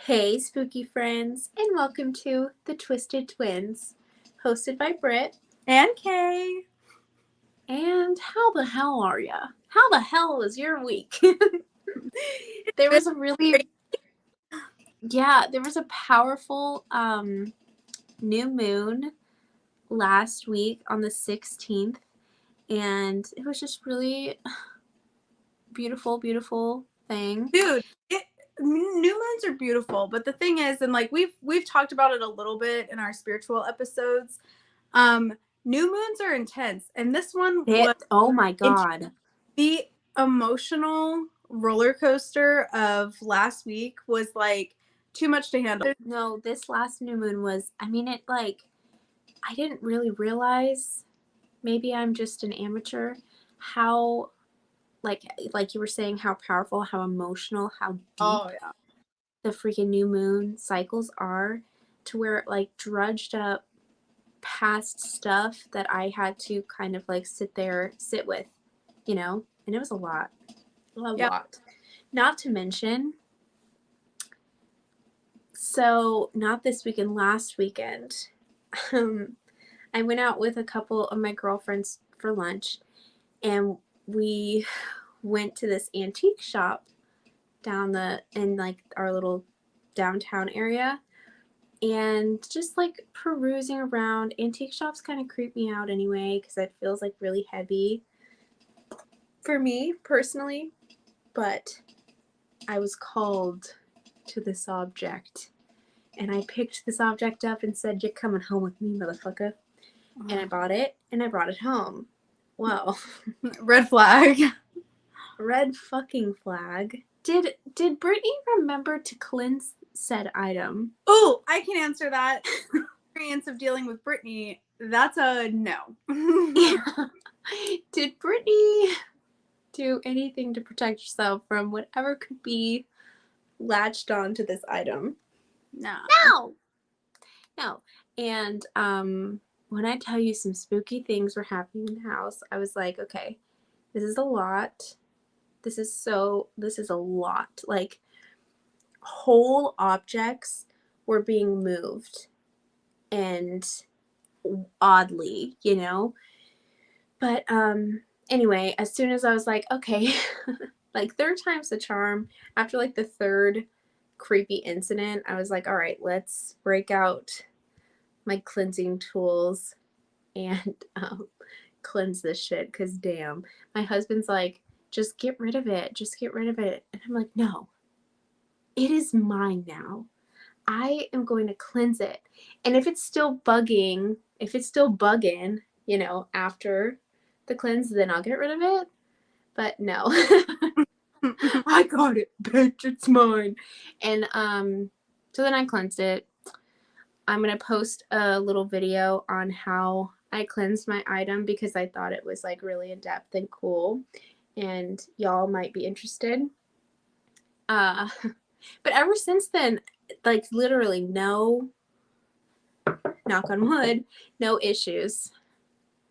Hey, spooky friends, and welcome to The Twisted Twins, hosted by Britt. And Kay. And how the hell are ya? How the hell was your week? There was a powerful new moon last week on the 16th, and it was just really beautiful thing. Dude, new moons are beautiful, but the thing is, and like we've talked about it a little bit in our spiritual episodes, new moons are intense, and this one was Oh my god. the emotional roller coaster of last week was like too much to handle. No, this last new moon was, I didn't really realize, maybe I'm just an amateur, how like you were saying, how powerful, how emotional, how deep the freaking new moon cycles are, to where it like drudged up past stuff that I had to kind of like sit with, and it was a lot. Lot. Not to mention, so not this weekend, last weekend, I went out with a couple of my girlfriends for lunch, and we went to this antique shop in like our little downtown area, and just like perusing around. Antique shops kind of creep me out anyway, because it feels like really heavy for me personally, but I was called to this object, and I picked this object up and said, "You're coming home with me, motherfucker." And I bought it, and I brought it home. Well, red flag. Red fucking flag. Did Brittany remember to cleanse said item? Oh, I can answer that. Experience of dealing with Brittany, that's a no. Did Brittany do anything to protect herself from whatever could be latched onto this item? No. And when I tell you some spooky things were happening in the house, I was like, okay, this is a lot. This is a lot. Like, whole objects were being moved, and oddly, But anyway, as soon as I was like, okay, like third time's the charm, after like the third creepy incident, I was like, all right, let's break out my cleansing tools and cleanse this shit, because damn. My husband's like, just get rid of it. Just get rid of it. And I'm like, no, it is mine now. I am going to cleanse it. And if it's still bugging, after the cleanse, then I'll get rid of it. But no. I got it, bitch, it's mine. And so then I cleansed it. I'm going to post a little video on how I cleansed my item, because I thought it was like really in depth and cool, and y'all might be interested. But ever since then, like literally no, knock on wood, no issues.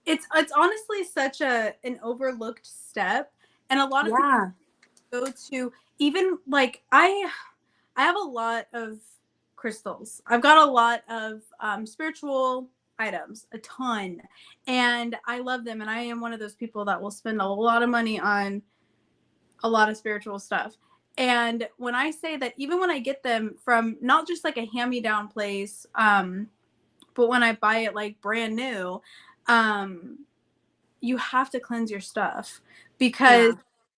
It's honestly such an overlooked step, and a lot of people go to, even like I have a lot of crystals. I've got a lot of spiritual items, a ton, and I love them, and I am one of those people that will spend a lot of money on a lot of spiritual stuff. And when I say that, even when I get them from not just like a hand-me-down place, but when I buy it like brand new, you have to cleanse your stuff, because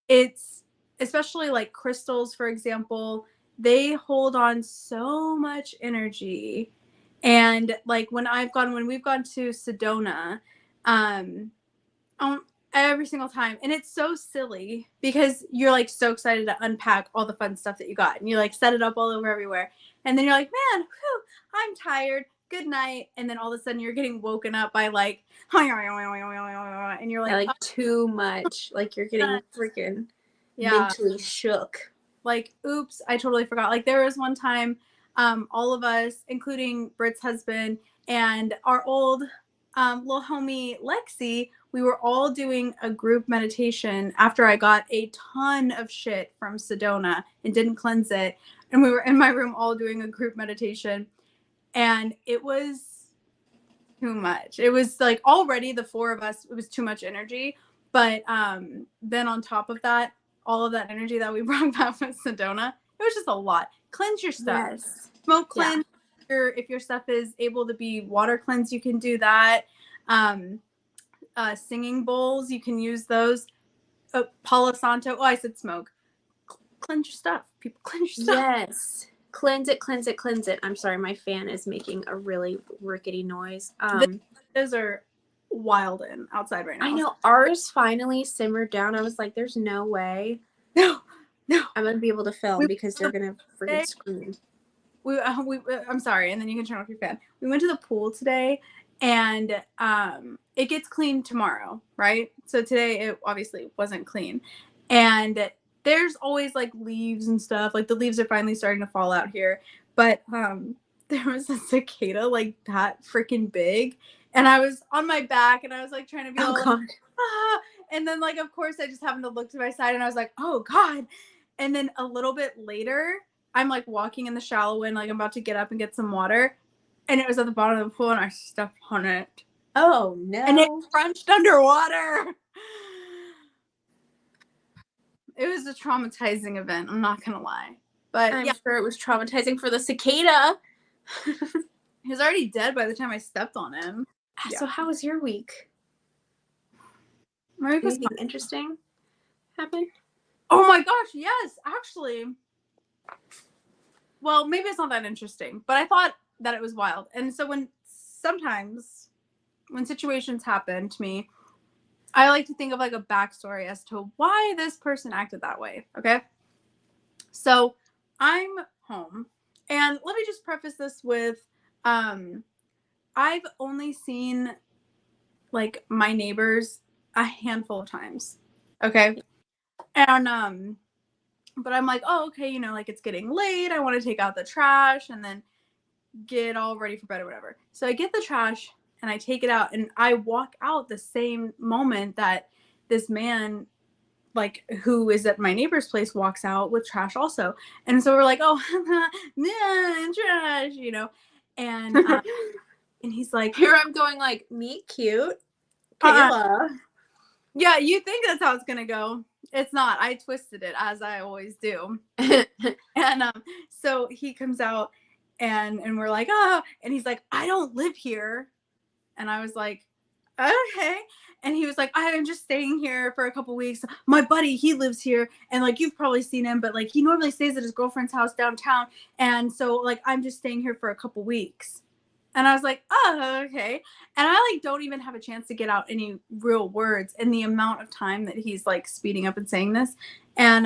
it's, especially like crystals, for example, they hold on so much energy. And like when we've gone to Sedona, every single time, and it's so silly because you're like so excited to unpack all the fun stuff that you got, and you like set it up all over everywhere, and then you're like, man, whew, I'm tired, good night. And then all of a sudden you're getting woken up by like, and you're like, oh, too much, like you're getting freaking mentally shook, like, oops, I totally forgot. Like there was one time, all of us, including Britt's husband and our old little homie Lexi, we were all doing a group meditation after I got a ton of shit from Sedona and didn't cleanse it. And we were in my room all doing a group meditation. And it was too much. It was like already the four of us, it was too much energy. But then on top of that, all of that energy that we brought back from Sedona, it was just a lot. Cleanse your stuff. Yes. Smoke Yeah. cleanse. If your stuff is able to be water cleansed, you can do that. Singing bowls, you can use those. Palo Santo. Oh, I said smoke. Cleanse your stuff. People cleanse your stuff. Yes. Cleanse it, cleanse it, cleanse it. I'm sorry, my fan is making a really rickety noise. Those are wild and outside right now. I know ours finally simmered down. I was like, there's no way No. I'm gonna be able to film because they're gonna freaking scream. I'm sorry, and then you can turn off your fan. We went to the pool today, and it gets cleaned tomorrow, right? So today it obviously wasn't clean, and there's always like leaves and stuff. Like the leaves are finally starting to fall out here, but there was a cicada like that freaking big, and I was on my back, and I was like trying to be all God. like, ah, and then like of course I just happened to look to my side, and I was like, oh God, and then a little bit later. I'm like walking in the shallow end, like I'm about to get up and get some water. And it was at the bottom of the pool and I stepped on it. Oh no. And it crunched underwater. It was a traumatizing event, I'm not gonna lie. But I'm sure it was traumatizing for the cicada. He was already dead by the time I stepped on him. So how was your week? My week was Anything interesting happen? Oh my gosh, yes, actually. Well, maybe it's not that interesting, but I thought that it was wild. And so sometimes when situations happen to me, I like to think of like a backstory as to why this person acted that way. Okay. So I'm home, and let me just preface this with I've only seen like my neighbors a handful of times. Okay. And but I'm like, oh, okay, you know, like it's getting late. I want to take out the trash and then get all ready for bed or whatever. So I get the trash and I take it out, and I walk out the same moment that this man, like who is at my neighbor's place, walks out with trash also. And so we're like, oh, yeah, trash, you know. And and he's like, here I'm going like, meet cute uh-uh. Kayla. Yeah, you think that's how it's gonna go. It's not. I twisted it as I always do. And so he comes out and we're like, oh, and he's like, I don't live here. And I was like, okay. And he was like, I'm just staying here for a couple weeks. My buddy, he lives here, and like you've probably seen him, but like he normally stays at his girlfriend's house downtown. And so like I'm just staying here for a couple weeks. And I was like, oh, okay. And I like don't even have a chance to get out any real words in the amount of time that he's like speeding up and saying this. And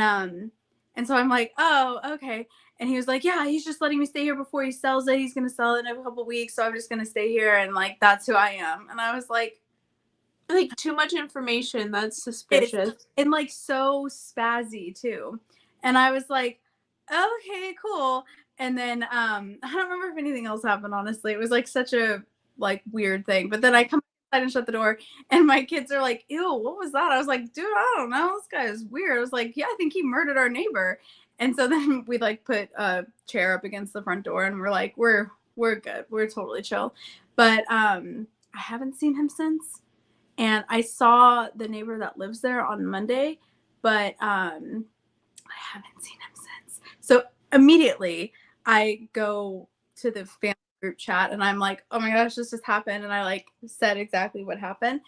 so I'm like, oh, okay. And he was like, yeah, he's just letting me stay here before he sells it. He's gonna sell it in a couple weeks, so I'm just gonna stay here, and like that's who I am. And I was like too much information. That's suspicious. And like so spazzy too. And I was like, okay, cool. And then I don't remember if anything else happened, honestly. It was like such a like weird thing. But then I come inside and shut the door, and my kids are like, ew, what was that? I was like, dude, I don't know. This guy is weird. I was like, yeah, I think he murdered our neighbor. And so then we like put a chair up against the front door, and we're like, we're good. We're totally chill. But I haven't seen him since. And I saw the neighbor that lives there on Monday, but I haven't seen him since. So immediately I go to the family group chat, and I'm like, oh my gosh, this just happened. And I like said exactly what happened.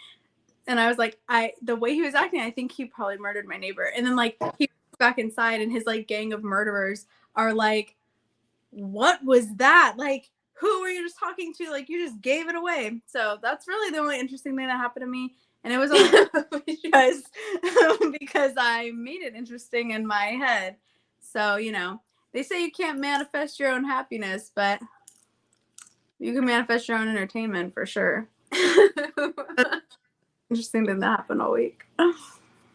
And I was like, the way he was acting, I think he probably murdered my neighbor. And then like he goes back inside, and his like gang of murderers are like, what was that? Like, who were you just talking to? Like, you just gave it away. So that's really the only interesting thing that happened to me. And it was only because I made it interesting in my head. So, you know, they say you can't manifest your own happiness, but you can manifest your own entertainment for sure. Interesting thing that happened all week.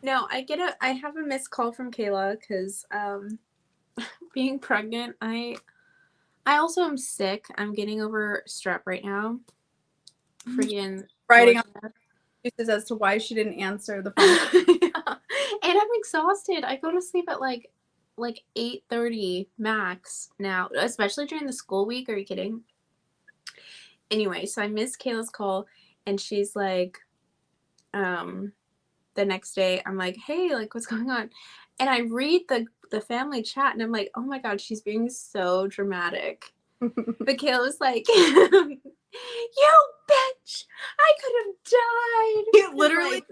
No, I have a missed call from Kayla because being pregnant, I also am sick. I'm getting over strep right now. Freaking Writing on excuses as to why she didn't answer the phone. Yeah. And I'm exhausted. I go to sleep at like 8:30 max now, especially during the school week. Are you kidding? Anyway, so I missed Kayla's call, and she's like, the next day, I'm like, hey, like, what's going on? And I read the family chat, and I'm like, oh my god, she's being so dramatic. But Kayla's like, you bitch, I could have died. Literally, Like,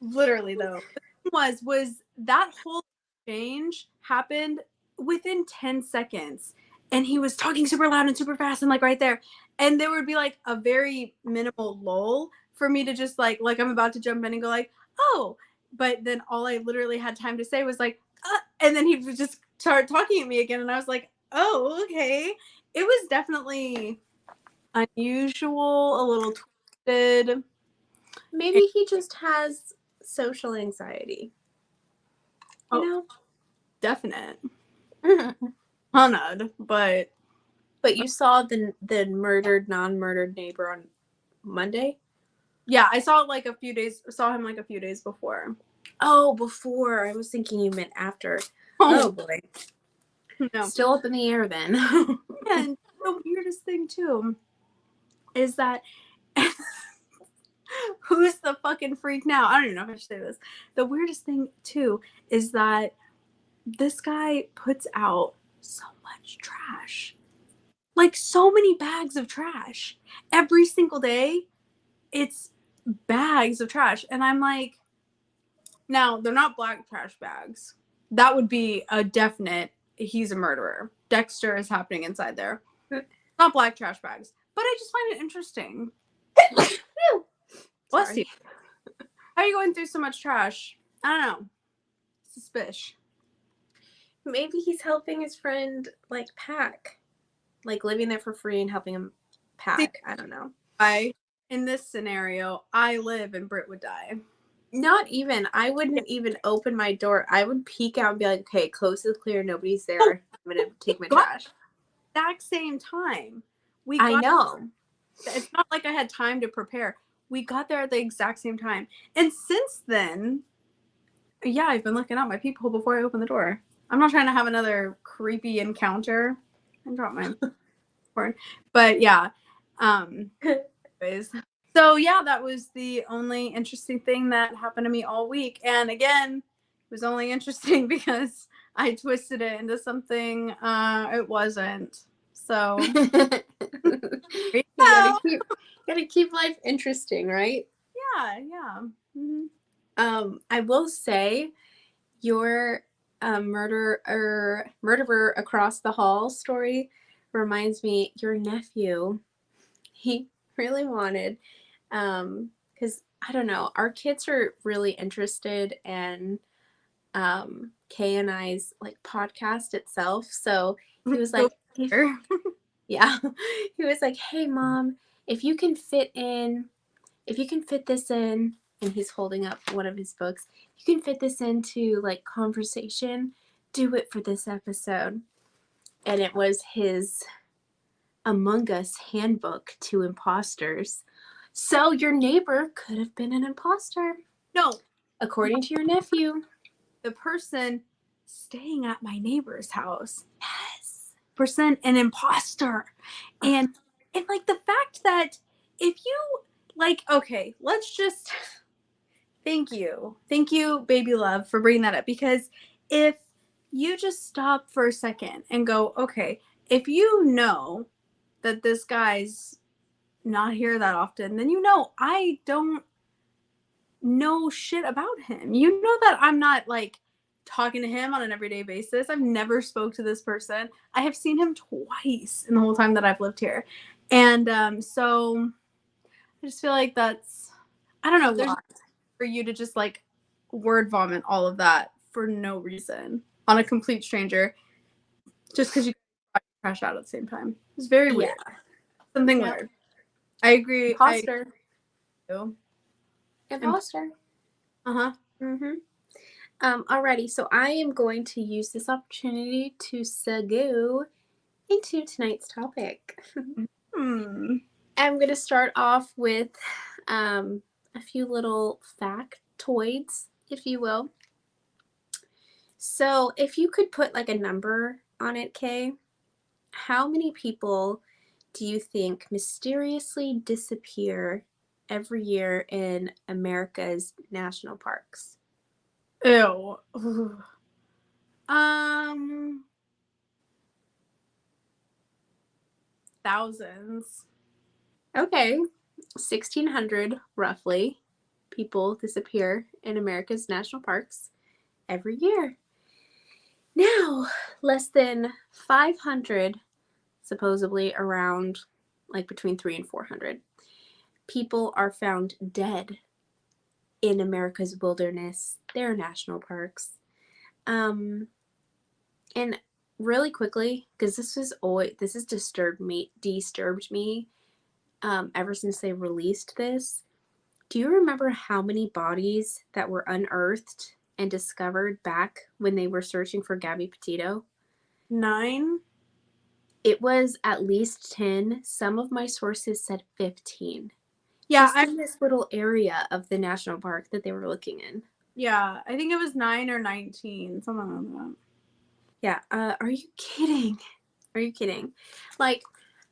literally though, the thing was that whole exchange happened within 10 seconds, and he was talking super loud and super fast and like right there, and there would be like a very minimal lull for me to just like I'm about to jump in and go like, oh, but then all I literally had time to say was like, and then he would just start talking at me again, and I was like, oh, okay. It was definitely unusual, a little twisted. maybe he just has social anxiety, you Oh, know? definite. Hunted, but But you saw the murdered, non-murdered neighbor on Monday? yeah, I saw him like a few days before. Oh, before. I was thinking you meant after. Oh Oh boy. no. Still up in the air then. And the weirdest thing too is that who's the fucking freak now? I don't even know if I should say this. The weirdest thing too is that this guy puts out so much trash. Like so many bags of trash. Every single day, it's bags of trash. And I'm like, now, they're not black trash bags. That would be a definite, he's a murderer. Dexter is happening inside there. Not black trash bags. But I just find it interesting. Bless Sorry. you. How are you going through so much trash? I don't know. Suspicious. Maybe he's helping his friend like pack. Like living there for free and helping him See, pack. I don't know. in this scenario, I live and Britt would die. Not even. I wouldn't even open my door. I would peek out and be like, okay, coast is clear, nobody's Oh, there. I'm gonna take my got trash. exact same time. We I got know. it's not like I had time to prepare. We got there at the exact same time. And since then, yeah, I've been looking out my peephole before I open the door. I'm not trying to have another creepy encounter. I dropped my phone. But yeah. Anyways. So yeah, that was the only interesting thing that happened to me all week. And again, it was only interesting because I twisted it into something it wasn't. So You yeah, gotta keep life interesting, right? yeah. Mm-hmm. I will say your murderer across the hall story reminds me your nephew. He really wanted, because I don't know, our kids are really interested in Kay and I's like podcast itself. So he was Go like, yeah, he was like, hey mom, if you can fit in if you can fit this in, and he's holding up one of his books, you can fit this into like conversation, do it for this episode. And it was his Among Us handbook to imposters. So your neighbor could have been an imposter, No, according to your nephew. the person staying at my neighbor's house Yes. percent an imposter. And like the fact that if you like, okay, let's just thank you baby love for bringing that up, because if you just stop for a second and go, okay, if you know that this guy's not here that often, then you know I don't know shit about him. You know that I'm not like talking to him on an everyday basis. I've never spoke to this person. I have seen him twice in the whole time that I've lived here. And so I just feel like that's, I don't A know, there's lot. for you to just like word vomit all of that for no reason on a complete stranger just because you crash out at the same time. It's very Yeah. weird. Something Yep. weird. I agree. I Imposter. do. Imposter. Uh-huh. Mm-hmm. Alrighty, so I am going to use this opportunity to segue into tonight's topic. Hmm. I'm going to start off with um, a few little factoids, if you will. So, if you could put like a number on it, Kay, how many people do you think mysteriously disappear every year in America's national parks? Ew. Ooh. Um, thousands. Okay, 1,600 roughly people disappear in America's national parks every year. Now, less than 500, supposedly around like between 3 and 400, people are found dead in America's wilderness, their national parks. Um, and really quickly, because this has disturbed me ever since they released this. Do you remember how many bodies that were unearthed and discovered back when they were searching for Gabby Petito? 9. It was at least 10. Some of my sources said 15. Yeah, Just in this little area of the national park that they were looking in. I think it was 9 or 19, something like that. Yeah, are you kidding? Are you kidding? Like,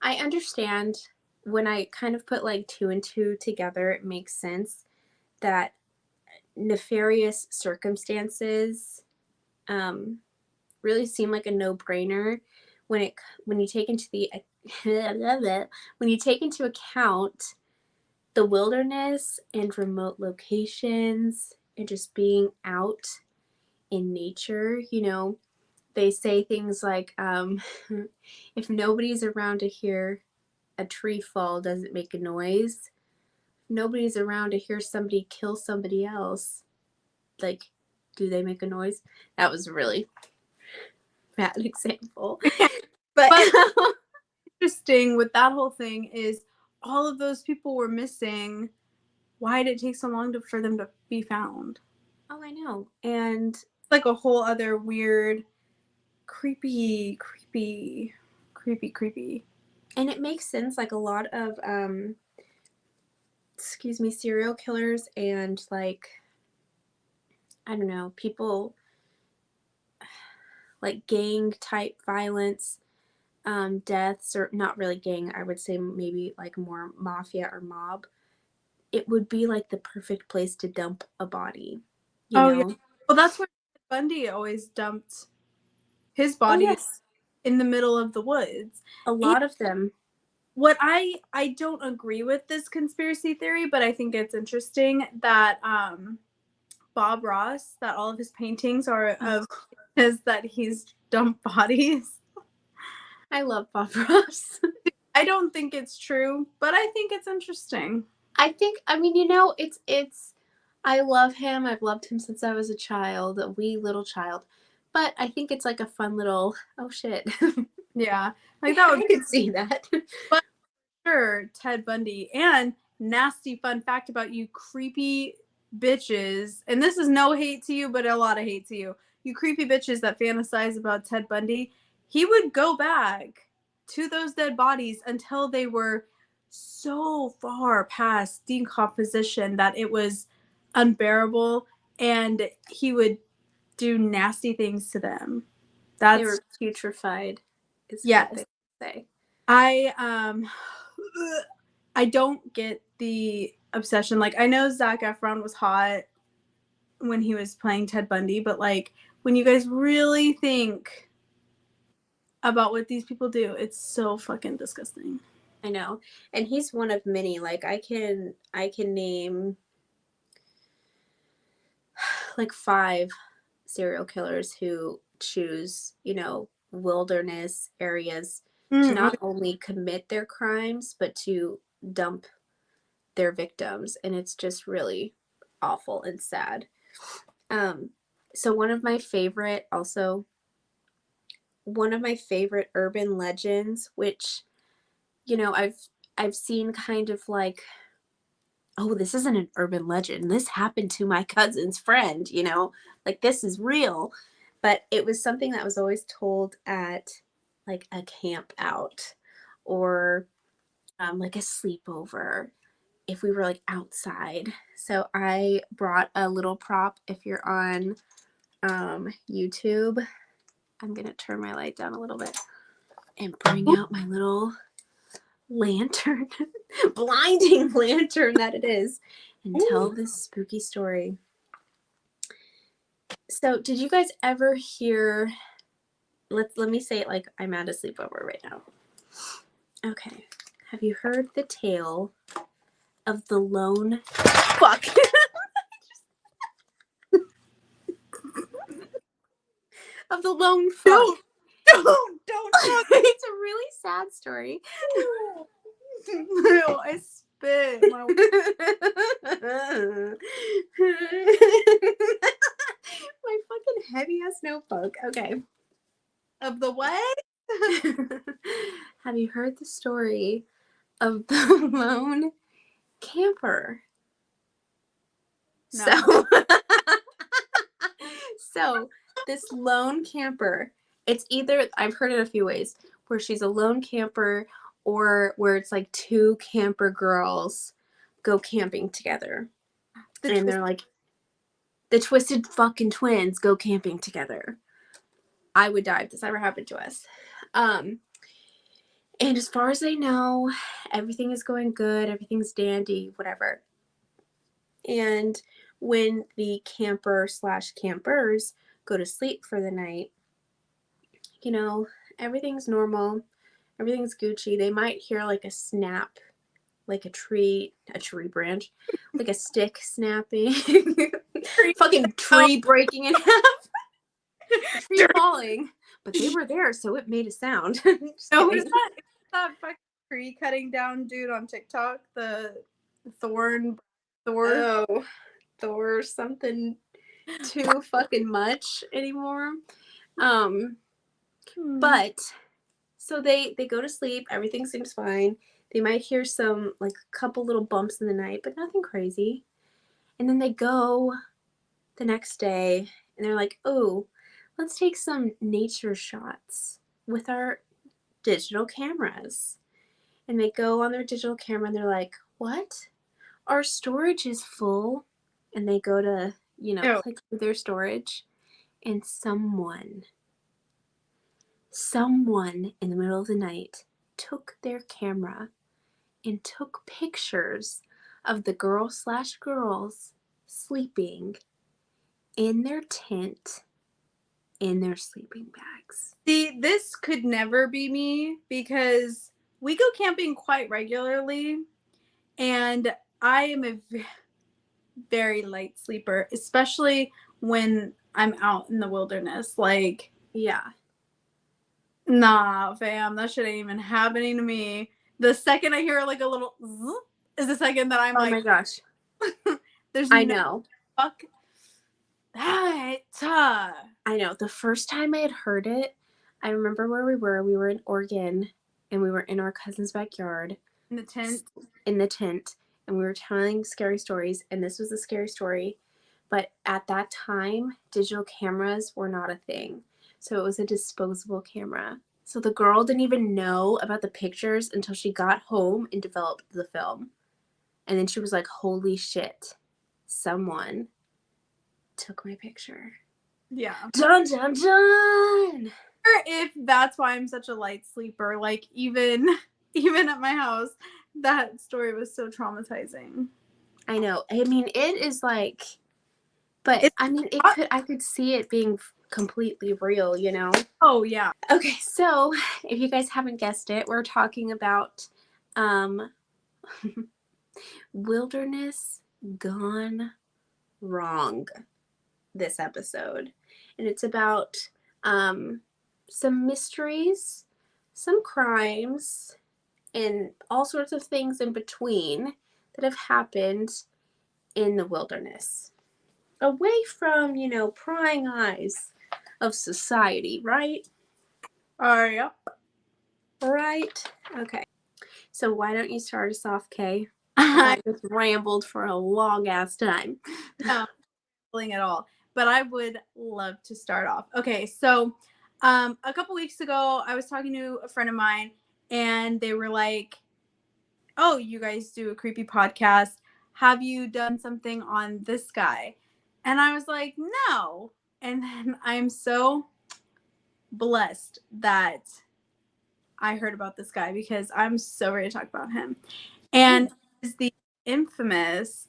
I understand when I kind of put like two and two together, it makes sense that nefarious circumstances um, really seem like a no-brainer when it when you take into the when you take into account the wilderness and remote locations and just being out in nature. They say things like, if nobody's around to hear a tree fall, does it make a noise? Nobody's around to hear somebody kill somebody else. Like, do they make a noise? That was a really bad example. But But interesting with that whole thing is all of those people were missing. Why did it take so long for them to be found? oh, I know. And Like a whole other weird, creepy, creepy, creepy, creepy. it makes sense, like a lot of excuse me, serial killers and like I don't know, people like gang type violence, deaths, or not really gang, I would say maybe like more mafia or mob. It would be like the perfect place to dump a body, you Oh yeah. know? Well, that's where Bundy always dumped his Oh, body yes. in the middle of the woods. A And lot of them. what I don't agree with this conspiracy theory, but I think it's interesting that Bob Ross, that all of his paintings are of Oh, is that he's dumped bodies. I love Bob Ross. I don't think it's true, but I think it's interesting. I think, I mean, I love him. I've loved him since I was a child, a wee little child. But I think it's like a fun little, oh shit. Yeah, like that would I be. could see that. But sure, Ted Bundy. And nasty fun fact about you creepy bitches, and this is no hate to you, but a lot of hate to you. You creepy bitches that fantasize about Ted Bundy. He would go back to those dead bodies until they were so far past decomposition that it was unbearable, and he would do nasty things to them. They That's were putrefied, is what yes. they say. I I don't get the obsession. Like I know Zac Efron was hot when he was playing Ted Bundy, but like when you guys really think about what these people do, it's so fucking disgusting. I know. And he's one of many. Like I can name like five serial killers who choose, wilderness areas to Mm, not only commit their crimes, but to dump their victims. And it's just really awful and sad. Um, so one of my favorite urban legends, which, I've seen kind of like, oh, this isn't an urban legend. This happened to my cousin's friend, like this is real. But it was something that was always told at like a camp out or like a sleepover. if we were like outside. So I brought a little prop. If you're on YouTube, I'm going to turn my light down a little bit and bring out my little lantern, blinding lantern that it is, and tell this spooky story. So, did you guys ever hear? Let me say it like I'm at a sleepover right now. Okay. Have you heard the tale of the lone fuck? Of the lone fuck. Don't talk. It's a really sad story. No, I spit. My fucking heavy ass notebook. Okay. of the what? Have you heard the story of the lone camper? No. So this lone camper, it's either, I've heard it a few ways, where she's a lone camper or where it's like two camper girls go camping together. And they're like, the twisted fucking twins go camping together. I would die if this ever happened to us. And as far as I know, everything is going good, everything's dandy, whatever. And when the camper / campers go to sleep for the night, you know, everything's normal, everything's Gucci. They might hear like a snap, like a tree branch, like a stick snapping, fucking tree breaking in half, a tree falling. But they were there, so it made a sound. No, who's that fucking tree cutting down dude on TikTok? The Thor. Oh, Thor something too fucking much anymore. But so they go to sleep, everything seems fine. They might hear some like a couple little bumps in the night, but nothing crazy. And then they go the next day and they're like, "Oh, let's take some nature shots with our digital cameras." And they go on their digital camera and they're like, "What? Our storage is full." And they go to, click through their storage, and someone in the middle of the night took their camera and took pictures of the girls sleeping in their tent in their sleeping bags. See, this could never be me because we go camping quite regularly and I am a very light sleeper, especially when I'm out in the wilderness. Like, yeah. Nah, fam, that shit ain't even happening to me. The second I hear like a little zzz is the second that I'm oh like, my gosh. there's I no know. fuck that. I know. The first time I had heard it, I remember where we were. We were in Oregon and we were in our cousin's backyard. In the tent. And we were telling scary stories, and this was a scary story. But at that time, digital cameras were not a thing. So it was a disposable camera. So the girl didn't even know about the pictures until she got home and developed the film. And then she was like, holy shit, someone took my picture. Yeah. Dun, dun, dun! If that's why I'm such a light sleeper, like even at my house, that story was so traumatizing. I know. I mean, it is like, but I mean, I could see it being completely real, you know? Oh, yeah. Okay, so if you guys haven't guessed it, we're talking about wilderness gone wrong this episode. And it's about some mysteries, some crimes, and all sorts of things in between that have happened in the wilderness. Away from, prying eyes of society, right? Yep. Right. Okay. So why don't you start us off, Kay? I just rambled for a long ass time. No, at all. But I would love to start off. Okay, so a couple weeks ago, I was talking to a friend of mine, and they were like, oh, you guys do a creepy podcast. Have you done something on this guy? And I was like, no. And then I'm so blessed that I heard about this guy because I'm so ready to talk about him. And is the infamous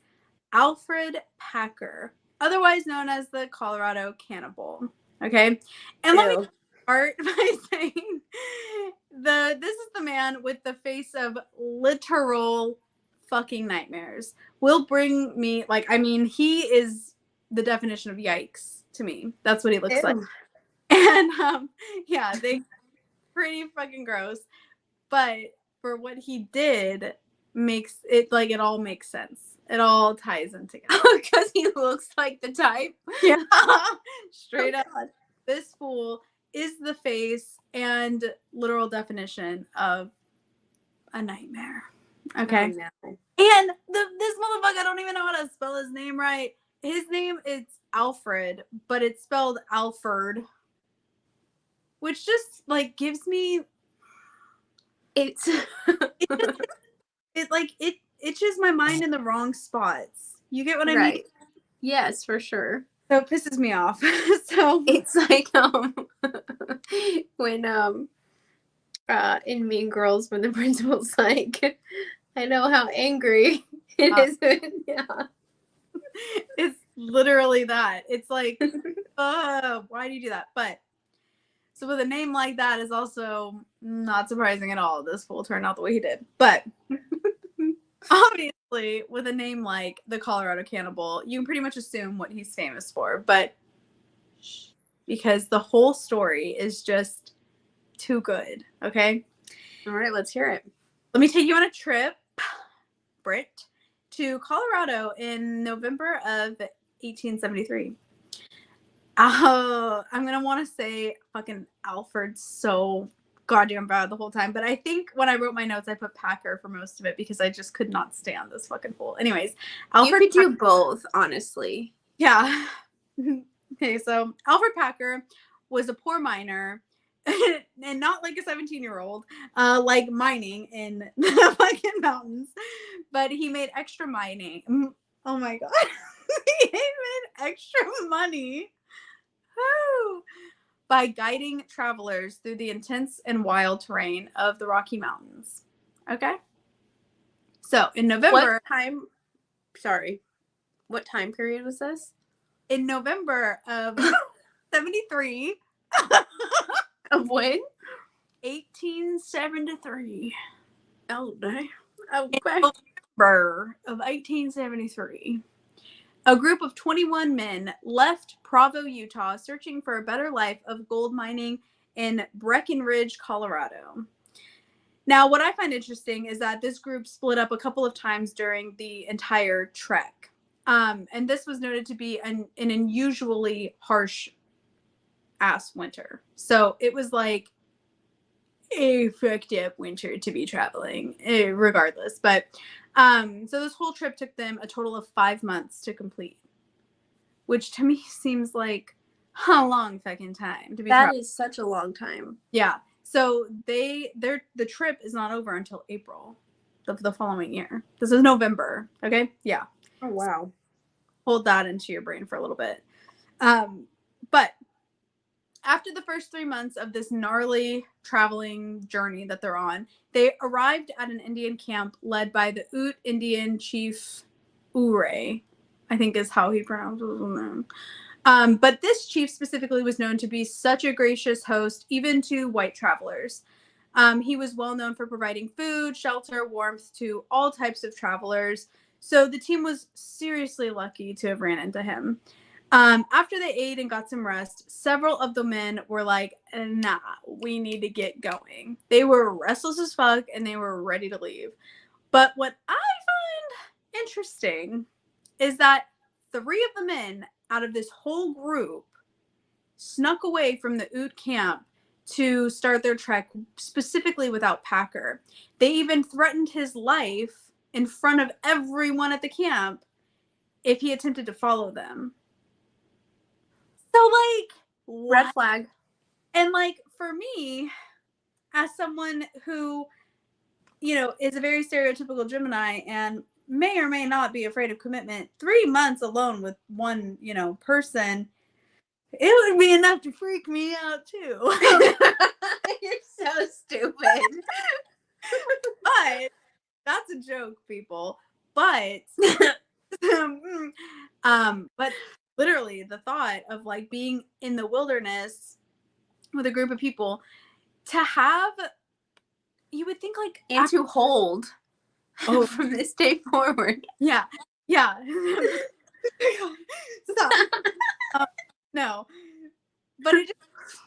Alfred Packer, otherwise known as the Colorado Cannibal. Okay. And let me Ew. start by saying this is the man with the face of literal fucking nightmares. Will bring me like, I mean, he is the definition of yikes to me. That's what he looks like. Ew. And yeah, they pretty fucking gross. But for what he did makes it like it all makes sense. It all ties in together. Because he looks like the type. Yeah. Oh Straight up. God. This fool is the face and literal definition of a nightmare. Okay. Oh, no. And this motherfucker, I don't even know how to spell his name right. His name is Alfred, but it's spelled Alfred, which just like gives me It's it, just, it itches my mind in the wrong spots. You get what I mean? right. Yes, for sure. So it pisses me off. So It's like when in Mean Girls when the principal's like, I know how angry it is. Yeah. it's literally that. It's like, why do you do that? But so with a name like that is also not surprising at all. This fool turned out the way he did. But obviously, with a name like the Colorado Cannibal, you can pretty much assume what he's famous for. But because the whole story is just too good. Okay. All right, let's hear it. Let me take you on a trip, Britt, to Colorado in November of 1873. Oh, I'm gonna want to say fucking Alfred so goddamn bad the whole time, but I think when I wrote my notes, I put Packer for most of it because I just could not stand this fucking fool. Anyways, Alfred. You could do both, honestly. Yeah. Okay, so Alfred Packer was a poor miner. And not like a 17-year-old, like mining in the fucking mountains, but he made extra mining. Oh my god, he made extra money by guiding travelers through the intense and wild terrain of the Rocky Mountains. Okay, so in November, what time period was this? in November of 73. Of when? 1873. Oh, no. In Okay. November of 1873, a group of 21 men left Provo, Utah, searching for a better life of gold mining in Breckenridge, Colorado. Now, what I find interesting is that this group split up a couple of times during the entire trek. And this was noted to be an unusually harsh ass winter. So it was like a fucked up winter to be traveling, regardless. But so this whole trip took them a total of 5 months to complete, which to me seems like a long fucking time to be That traveling. is such a long time. Yeah. So the trip is not over until April of the following year. This is November. Okay. Yeah. Oh, wow. So hold that into your brain for a little bit. But after the first 3 months of this gnarly traveling journey that they're on, they arrived at an Indian camp led by the Ute Indian chief Ure, I think is how he pronounces his name. But this chief specifically was known to be such a gracious host, even to white travelers. He was well known for providing food, shelter, warmth to all types of travelers. So the team was seriously lucky to have ran into him. After they ate and got some rest, several of the men were like, nah, we need to get going. They were restless as fuck and they were ready to leave. But what I find interesting is that 3 of the men out of this whole group snuck away from the Ute camp to start their trek, specifically without Packer. They even threatened his life in front of everyone at the camp if he attempted to follow them. So, like, what? Red flag. And, like, for me, as someone who is a very stereotypical Gemini and may or may not be afraid of commitment. 3 months alone with one, person, it would be enough to freak me out too. You're so stupid. But that's a joke, people. But but literally the thought of like being in the wilderness with a group of people to have, you would think like And to hold from this day forward. yeah. Stop. No. But it just,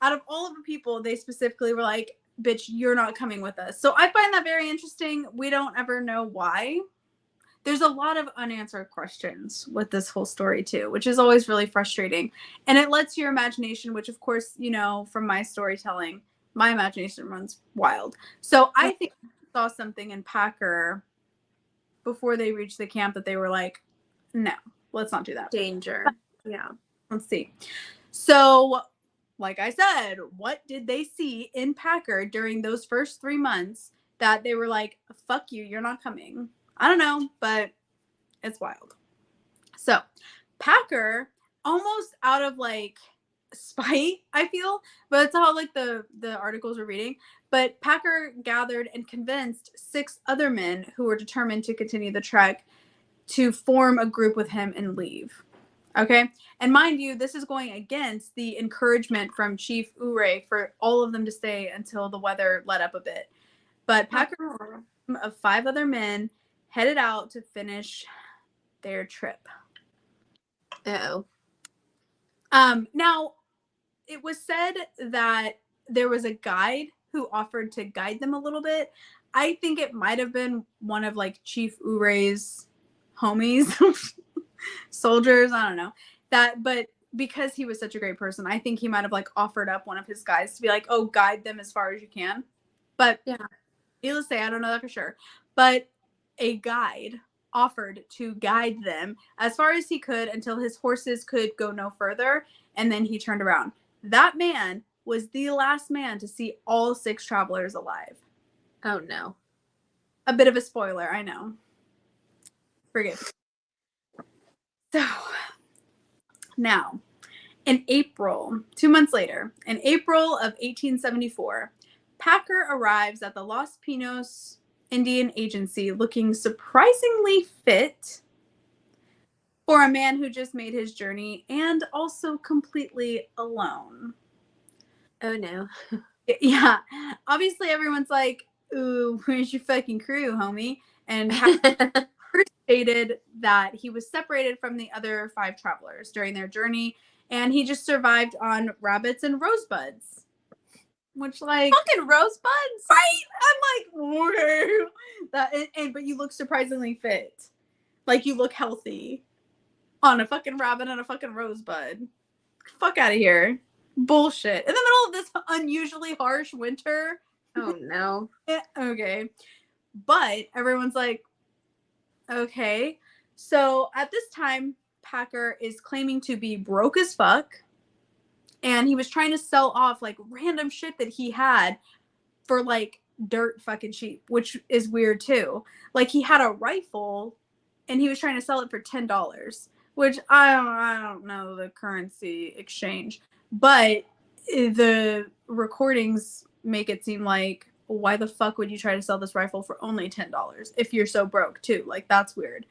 out of all of the people, they specifically were like, bitch, you're not coming with us. So I find that very interesting. We don't ever know why. There's a lot of unanswered questions with this whole story too, which is always really frustrating. And it lets your imagination, which of course, from my storytelling, my imagination runs wild. So I think I saw something in Packer before they reached the camp that they were like, no, let's not do that. Danger. Yeah. Let's see. So, like I said, what did they see in Packer during those first 3 months that they were like, fuck you, you're not coming? I don't know, but it's wild. So, Packer, almost out of like spite, I feel, but it's how like the articles we're reading. But Packer gathered and convinced 6 other men who were determined to continue the trek to form a group with him and leave. Okay. And mind you, this is going against the encouragement from Chief Ure for all of them to stay until the weather let up a bit. But Packer of 5 other men headed out to finish their trip. Oh. Now, it was said that there was a guide who offered to guide them a little bit. I think it might have been one of like Chief Ure's homies, soldiers. I don't know that, but because he was such a great person, I think he might have like offered up one of his guys to be like, oh, guide them as far as you can. But yeah, needless to say, I don't know that for sure. But a guide offered to guide them as far as he could until his horses could go no further, and then he turned around. That man was the last man to see all 6 travelers alive. Oh no. A bit of a spoiler, I know. Forgive me. So now, in April, 2 months later, in April of 1874, Packer arrives at the Los Pinos Indian Agency looking surprisingly fit for a man who just made his journey and also completely alone. Oh no. Yeah. Obviously, everyone's like, ooh, where's your fucking crew, homie? And Packer stated that he was separated from the other 5 travelers during their journey, and he just survived on rabbits and rosebuds. Which, like, fucking rosebuds, right? I'm like, whoa. But you look surprisingly fit. Like, you look healthy on a fucking rabbit and a fucking rosebud. Fuck out of here. Bullshit. In the middle of this unusually harsh winter. Oh no. Okay. But everyone's like, okay. So at this time, Packer is claiming to be broke as fuck. And he was trying to sell off like random shit that he had for like dirt fucking cheap, which is weird too. Like he had a rifle and he was trying to sell it for $10, which I don't know the currency exchange, but the recordings make it seem like, why the fuck would you try to sell this rifle for only $10 if you're so broke too? Like that's weird.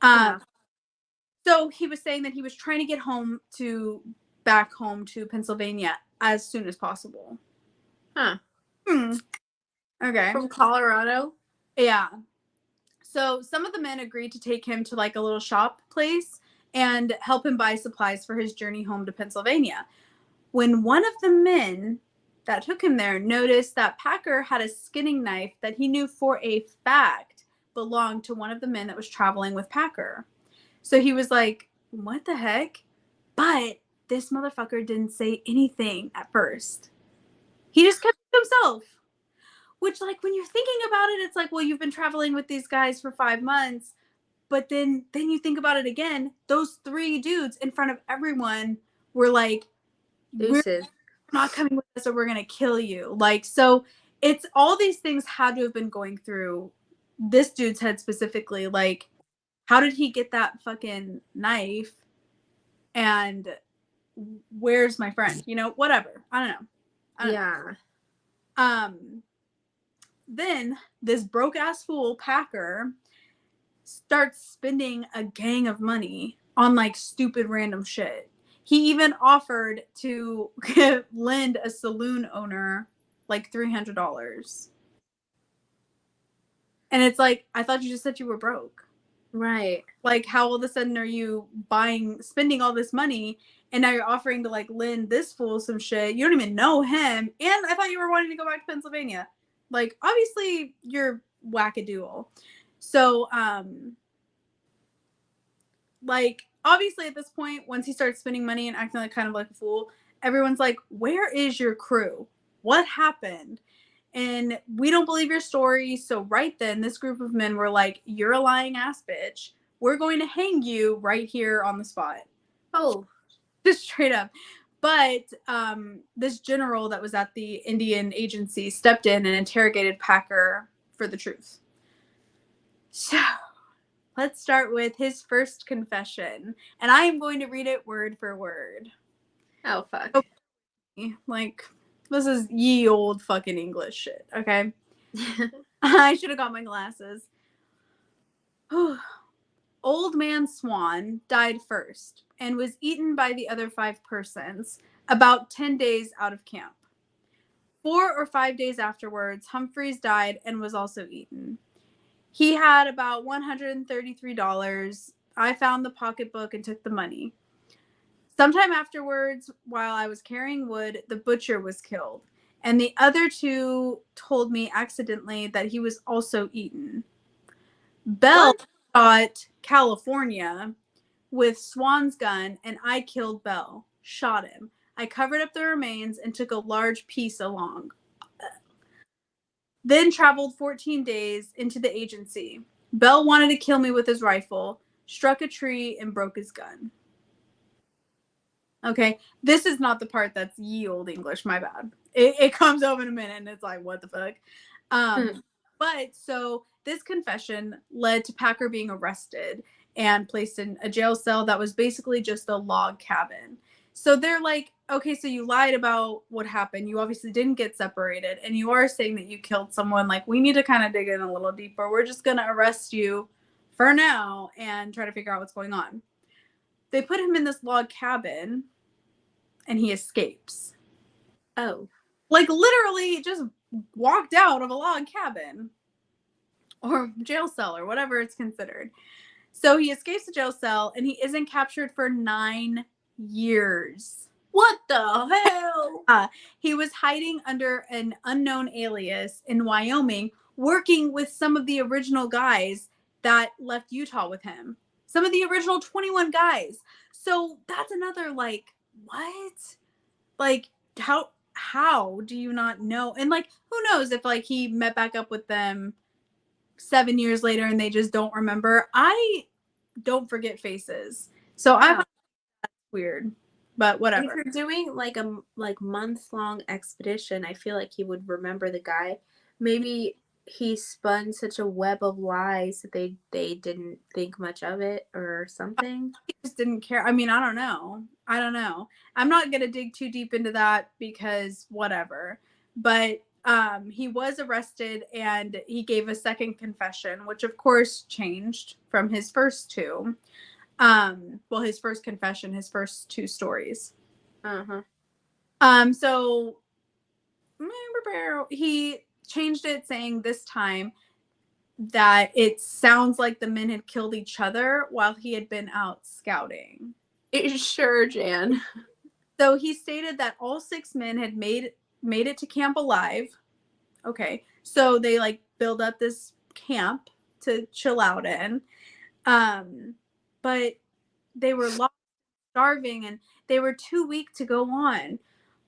Yeah. So he was saying that he was trying to get back home to Pennsylvania as soon as possible. Huh. Okay. From Colorado? Yeah. So some of the men agreed to take him to like a little shop place and help him buy supplies for his journey home to Pennsylvania. When one of the men that took him there noticed that Packer had a skinning knife that he knew for a fact belonged to one of the men that was traveling with Packer. So he was like, what the heck? But this motherfucker didn't say anything at first. He just kept it to himself. Which, like, when you're thinking about it, it's like, well, you've been traveling with these guys for 5 months. But then you think about it again. Those 3 dudes in front of everyone were like, Deuces. we're not coming with us or we're going to kill you. Like, so it's all these things had to have been going through this dude's head specifically. Like, how did he get that fucking knife? And where's my friend? You know, whatever. I don't know. Yeah. Then this broke ass fool Packer starts spending a gang of money on like stupid random shit. He even offered to lend a saloon owner like $300. And it's like, I thought you just said you were broke. Right. Like, how all of a sudden are you spending all this money, and now you're offering to like lend this fool some shit? You don't even know him. And I thought you were wanting to go back to Pennsylvania. Like, obviously you're wackadoodle. So, like, obviously at this point, once he starts spending money and acting like kind of like a fool, everyone's like, where is your crew? What happened? And we don't believe your story. So right then, this group of men were like, you're a lying ass bitch. We're going to hang you right here on the spot. Oh. Just straight up. But this general that was at the Indian agency stepped in and interrogated Packer for the truth. So let's start with his first confession. And I am going to read it word for word. Oh, fuck. Okay. Like, this is ye old fucking English shit, okay? I should have got my glasses. Old Man Swan died first and was eaten by the other 5 persons about 10 days out of camp. 4 or 5 days afterwards, Humphreys died and was also eaten. He had about $133. I found the pocketbook and took the money. Sometime afterwards, while I was carrying wood, the butcher was killed, and the other 2 told me accidentally that he was also eaten. Bell What? shot California with Swan's gun, and I killed Bell, shot him. I covered up the remains and took a large piece along. Then traveled 14 days into the agency. Bell wanted to kill me with his rifle, struck a tree, and broke his gun. Okay, this is not the part that's ye old English, my bad. It comes over in a minute and it's like, what the fuck? But so this confession led to Packer being arrested and placed in a jail cell that was basically just a log cabin. So they're like, okay, so you lied about what happened. You obviously didn't get separated, and you are saying that you killed someone. Like, we need to kind of dig in a little deeper. We're just going to arrest you for now and try to figure out what's going on. They put him in this log cabin, and he escapes. Oh. Like, literally just walked out of a log cabin or jail cell or whatever it's considered. So he escapes the jail cell, and he isn't captured for 9 years. What the hell? He was hiding under an unknown alias in Wyoming, working with some of the original guys that left Utah with him. Some of the original 21 guys. So that's another, like, what? Like, how do you not know? And like, who knows if like he met back up with them 7 years later and they just don't remember. I don't forget faces. So I Yeah. find that's weird. But If whatever. you're doing like a month-long expedition, I feel like he would remember the guy. Maybe he spun such a web of lies that they didn't think much of it or something. He just didn't care. I mean, I don't know. I'm not gonna dig too deep into that because whatever. But he was arrested and he gave a second confession, which of course changed from his first 2. Well, his first confession, his first 2 stories. Uh-huh. So he changed it, saying this time that it sounds like the men had killed each other while he had been out scouting. Sure, Jan. So he stated that all 6 men had made it to camp alive. Okay. So they like build up this camp to chill out in. But they were lost, starving, and they were too weak to go on.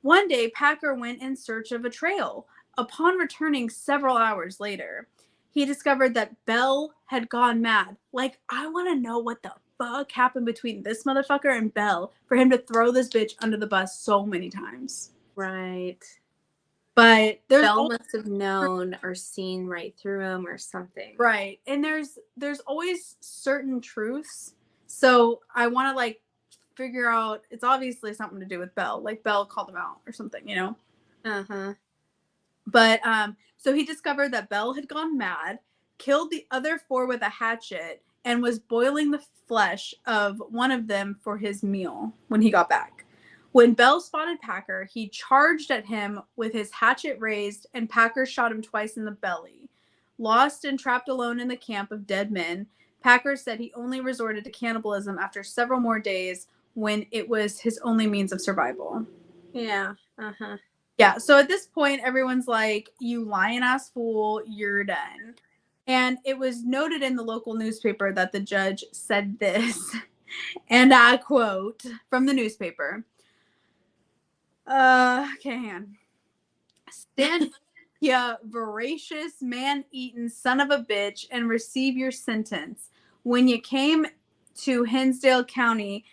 One day, Packer went in search of a trail. Upon returning several hours later, he discovered that Bell had gone mad. Like, I want to know what the fuck happened between this motherfucker and Bell for him to throw this bitch under the bus so many times. Right. But there's Belle always must have known or seen right through him or something. right, and there's always certain truths. So I want to like figure out. It's obviously something to do with Belle. Like Belle called him out or something, you know. Uh-huh. But so he discovered that Belle had gone mad, killed the other four with a hatchet, and was boiling the flesh of one of them for his meal when he got back. When Bell spotted Packer, he charged at him with his hatchet raised, and Packer shot him twice in the belly. Lost and trapped alone in the camp of dead men, Packer said he only resorted to cannibalism after several more days when it was his only means of survival. Yeah. Uh-huh. Yeah, so at this point, everyone's like, you lying ass fool, you're done. And it was noted in the local newspaper that the judge said this, and I quote from the newspaper. Okay, hang on. Stand, you voracious, man-eating son of a bitch, and receive your sentence. When you came to Hinsdale County,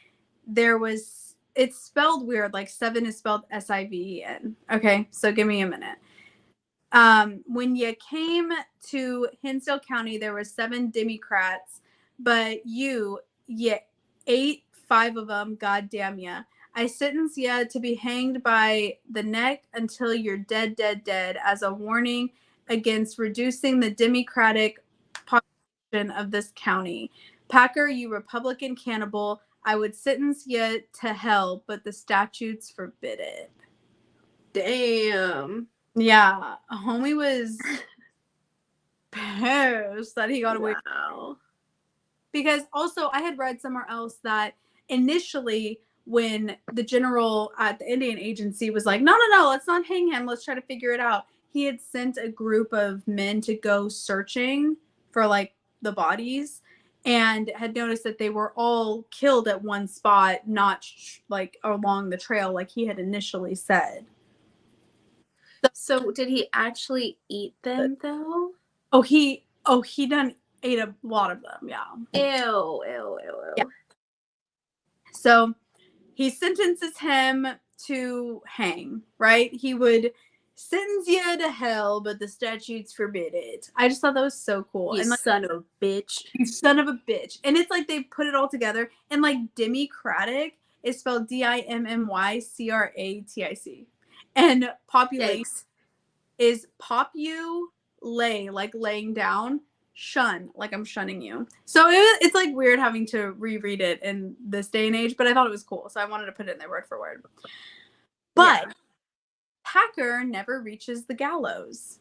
there was, it's spelled weird, like 7 is spelled Siven. Okay, so give me a minute. When you came to Hinsdale County, there were 7 Democrats, but you ate 5 of them. God damn ya! I sentence ya to be hanged by the neck until you're dead, dead, dead, as a warning against reducing the Democratic population of this county. Packer, you Republican cannibal! I would sentence ya to hell, but the statutes forbid it. Damn. Yeah, homie was pissed that he got away. Wow. Because also, I had read somewhere else that initially, when the general at the Indian Agency was like, no, no, no, let's not hang him, let's try to figure it out, he had sent a group of men to go searching for like the bodies and had noticed that they were all killed at one spot, not like along the trail like he had initially said. So did he actually eat them though? He done ate a lot of them, yeah. Ew, ew, ew, Yeah. ew. So he sentences him to hang, right? He would sentence you to hell, but the statutes forbid it. I just thought that was so cool. You And like, son of a bitch. you son of a bitch. And it's like they put it all together. And like Democratic is spelled Dimmycratic. And population Yikes. is lay, like laying down, shun, like I'm shunning you. So it's like weird having to reread it in this day and age, but I thought it was cool, so I wanted to put it in there word for word. But Yeah. Packer never reaches the gallows.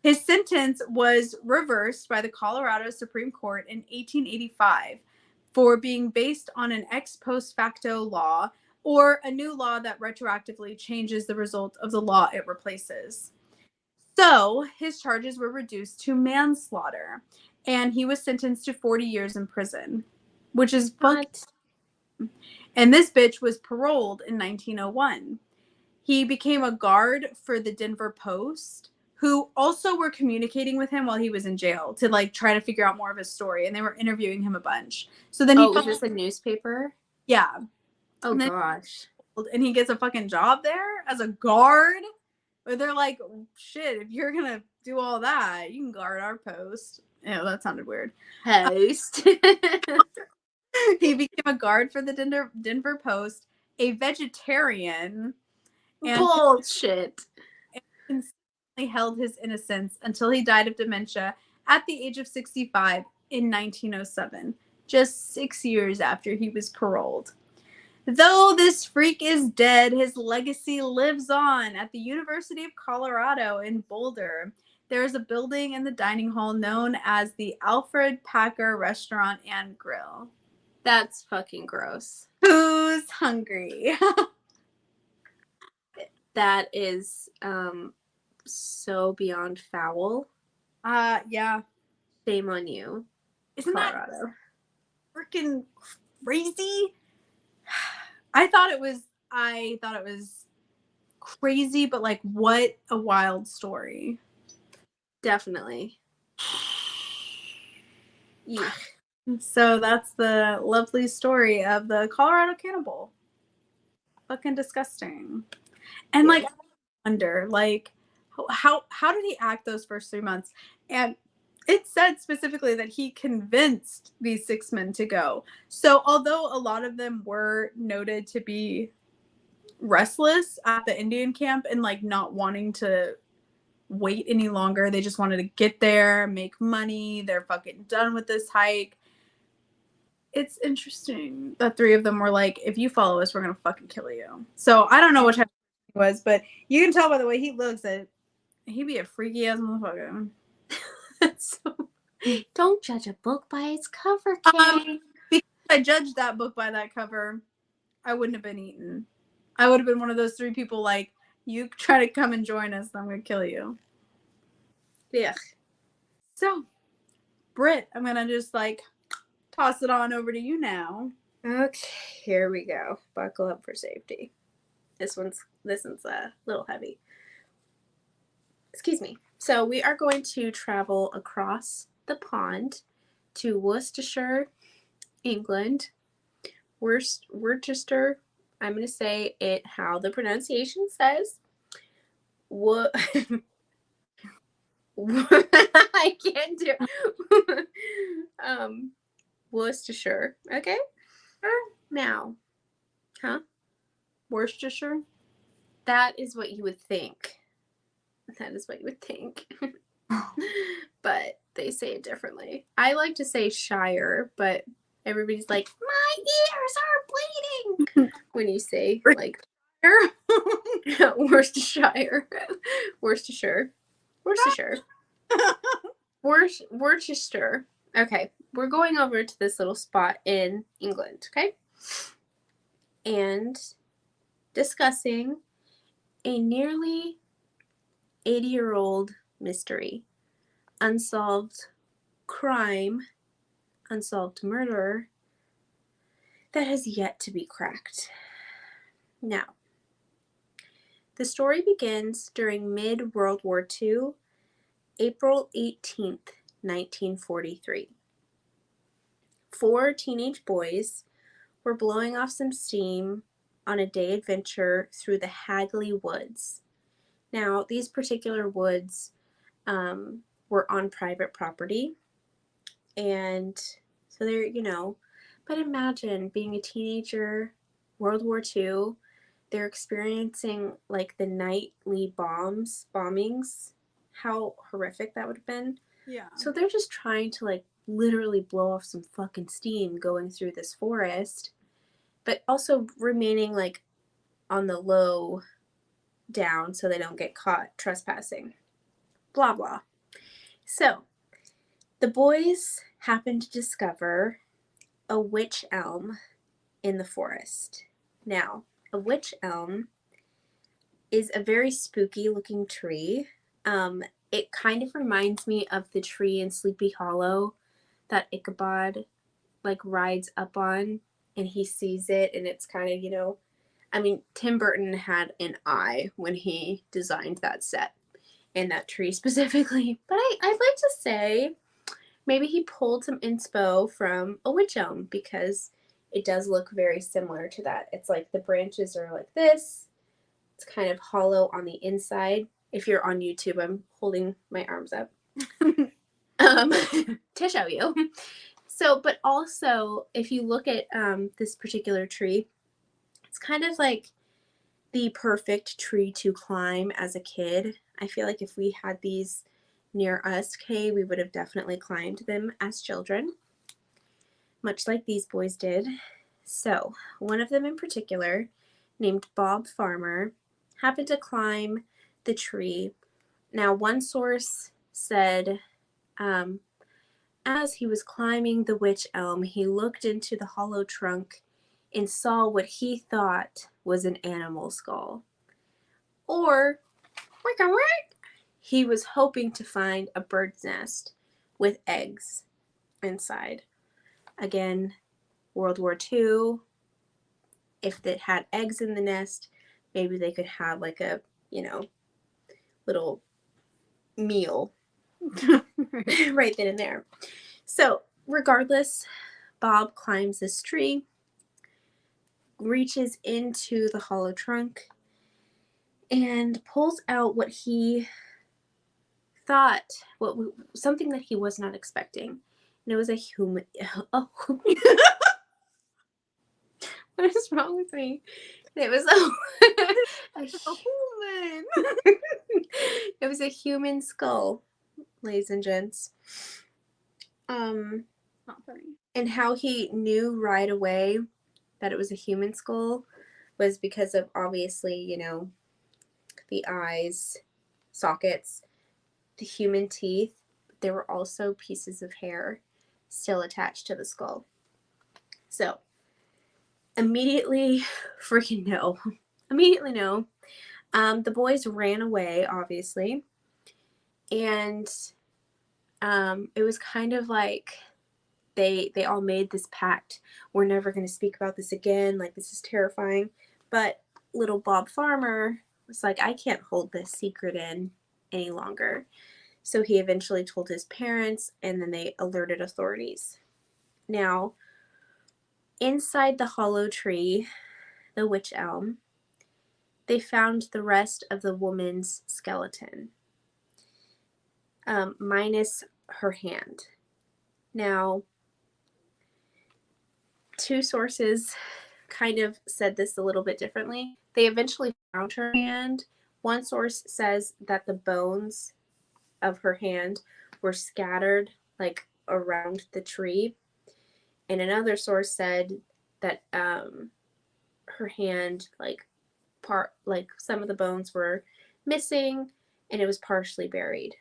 His sentence was reversed by the Colorado Supreme Court in 1885 for being based on an ex post facto law or a new law that retroactively changes the result of the law it replaces. So his charges were reduced to manslaughter, and he was sentenced to 40 years in prison, which is fucking. What? And this bitch was paroled in 1901. He became a guard for the Denver Post, who also were communicating with him while he was in jail to like try to figure out more of his story, and they were interviewing him a bunch. So then Oh, is this a newspaper? yeah, Oh and then gosh. and he gets a fucking job there as a guard. Where they're like, shit, if you're gonna do all that, you can guard our post. Yeah, that sounded weird. Host. He became a guard for the Denver Post, a vegetarian, and Bullshit. consistently held his innocence until he died of dementia at the age of 65 in 1907, just 6 years after he was paroled. Though this freak is dead, his legacy lives on at the University of Colorado in Boulder. There is a building in the dining hall known as the Alfred Packer Restaurant and Grill. That's fucking gross. Who's hungry? That is so beyond foul. Yeah. Shame on you, Isn't Colorado. that freaking crazy? I thought it was crazy, but like what a wild story. Definitely. Yeah. So that's the lovely story of the Colorado cannibal. Fucking disgusting. And Yeah. like wonder, like, how did he act those first 3 months? And it said specifically that he convinced these 6 men to go. So although a lot of them were noted to be restless at the Indian camp and like not wanting to wait any longer, they just wanted to get there, make money, they're fucking done with this hike. It's interesting that 3 of them were like, if you follow us, we're gonna fucking kill you. So I don't know what type he was, but you can tell by the way he looks that he'd be a freaky ass motherfucker. So, don't judge a book by its cover, Kay. Because I judged that book by that cover, I wouldn't have been eaten. I would have been one of those 3 people like, you try to come and join us, I'm gonna kill you. Yeah. So, Britt, I'm gonna just like toss it on over to you now. Okay, here we go. Buckle up for safety. This one's a little heavy. Excuse me. So we are going to travel across the pond to Worcestershire, England. Worcester. I'm going to say it how the pronunciation says. I can't do Worcestershire. Okay? Now. Huh? Worcestershire? That is what you would think. That is what you would think. But they say it differently. I like to say Shire, but everybody's like, my ears are bleeding when you say like Worcestershire. Worcestershire. Worcestershire. Worcester. Okay, we're going over to this little spot in England, okay? And discussing a nearly 80-year-old mystery. Unsolved crime, unsolved murder that has yet to be cracked. Now, the story begins during mid-World War II, April 18th, 1943. 4 teenage boys were blowing off some steam on a day adventure through the Hagley Woods. Now, these particular woods were on private property, and so they're, but imagine being a teenager, World War II, they're experiencing like the nightly bombings, how horrific that would have been. Yeah. So they're just trying to like literally blow off some fucking steam going through this forest, but also remaining like on the low down so they don't get caught trespassing. Blah, blah. So the boys happen to discover a wych elm in the forest. Now, a wych elm is a very spooky looking tree. It kind of reminds me of the tree in Sleepy Hollow that Ichabod like rides up on and he sees it, and it's kind of, I mean, Tim Burton had an eye when he designed that set and that tree specifically. But I'd like to say maybe he pulled some inspo from a wych elm because it does look very similar to that. It's like the branches are like this. It's kind of hollow on the inside. If you're on YouTube, I'm holding my arms up to show you. So, but also, if you look at this particular tree, it's kind of like the perfect tree to climb as a kid. I feel like if we had these near us, Kay, we would have definitely climbed them as children, much like these boys did. So, one of them in particular, named Bob Farmer, happened to climb the tree. Now, one source said, as he was climbing the wych elm, he looked into the hollow trunk and saw what he thought was an animal skull. Or, he was hoping to find a bird's nest with eggs inside. Again, World War II, if it had eggs in the nest, maybe they could have like a, little meal right then and there. So, regardless, Bob climbs this tree, reaches into the hollow trunk, and pulls out what he thought, something that he was not expecting. And it was a human. Oh, what is wrong with me? It was a A human. it was a human skull, ladies and gents. Not funny. And how he knew right away that it was a human skull was because of, obviously, the eyes, sockets, the human teeth. There were also pieces of hair still attached to the skull. So immediately, freaking no. Immediately no. The boys ran away, obviously, and it was kind of like they all made this pact. We're never going to speak about this again. Like, this is terrifying. But little Bob Farmer was like, I can't hold this secret in any longer. So he eventually told his parents, and then they alerted authorities. Now, inside the hollow tree, the witch elm, they found the rest of the woman's skeleton, minus her hand. Now, two sources kind of said this a little bit differently. They eventually found her hand. One source says that the bones of her hand were scattered like around the tree, and another source said that her hand, like some of the bones were missing and it was partially buried.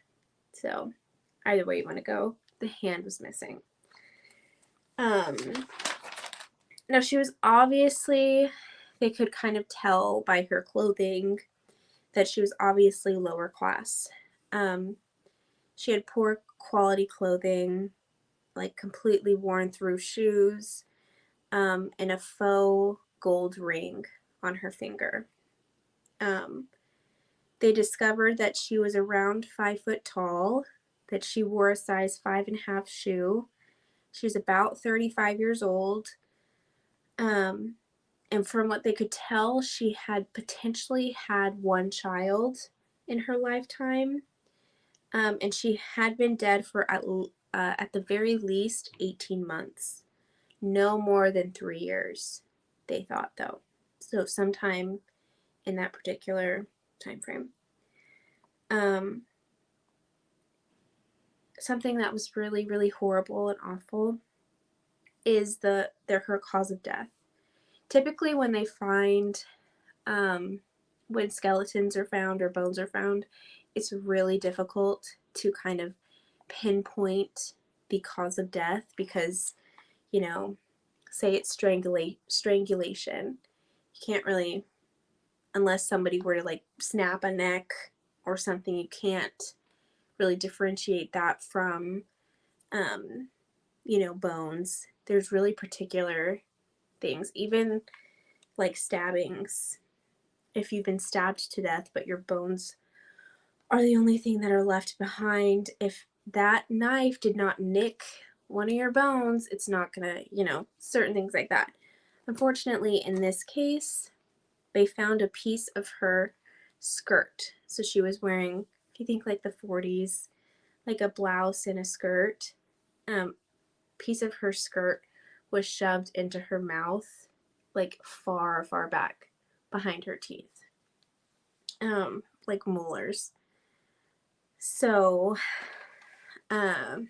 So either way you want to go, the hand was missing. um Now, she was obviously, they could kind of tell by her clothing that she was obviously lower class. Um, she had poor quality clothing, like completely worn through shoes, and a faux gold ring on her finger. Um, they discovered that she was around 5 foot tall, that she wore a size 5.5 shoe. She was about 35 years old. Um, and from what they could tell, she had potentially had one child in her lifetime, and she had been dead for at the very least 18 months, no more than 3 years. They thought, though, so sometime in that particular time frame. Um, Something that was really, really horrible and awful is her cause of death. Typically, when they find when skeletons are found or bones are found, it's really difficult to kind of pinpoint the cause of death because, say it's strangulation. You can't really, unless somebody were to like snap a neck or something, you can't really differentiate that from, bones. There's really particular things, even like stabbings. If you've been stabbed to death, but your bones are the only thing that are left behind. If that knife did not nick one of your bones, it's not gonna, certain things like that. Unfortunately, in this case, they found a piece of her skirt. So she was wearing, if you think like the 40s, like a blouse and a skirt, piece of her skirt was shoved into her mouth, like far, far back behind her teeth, like molars. So, um,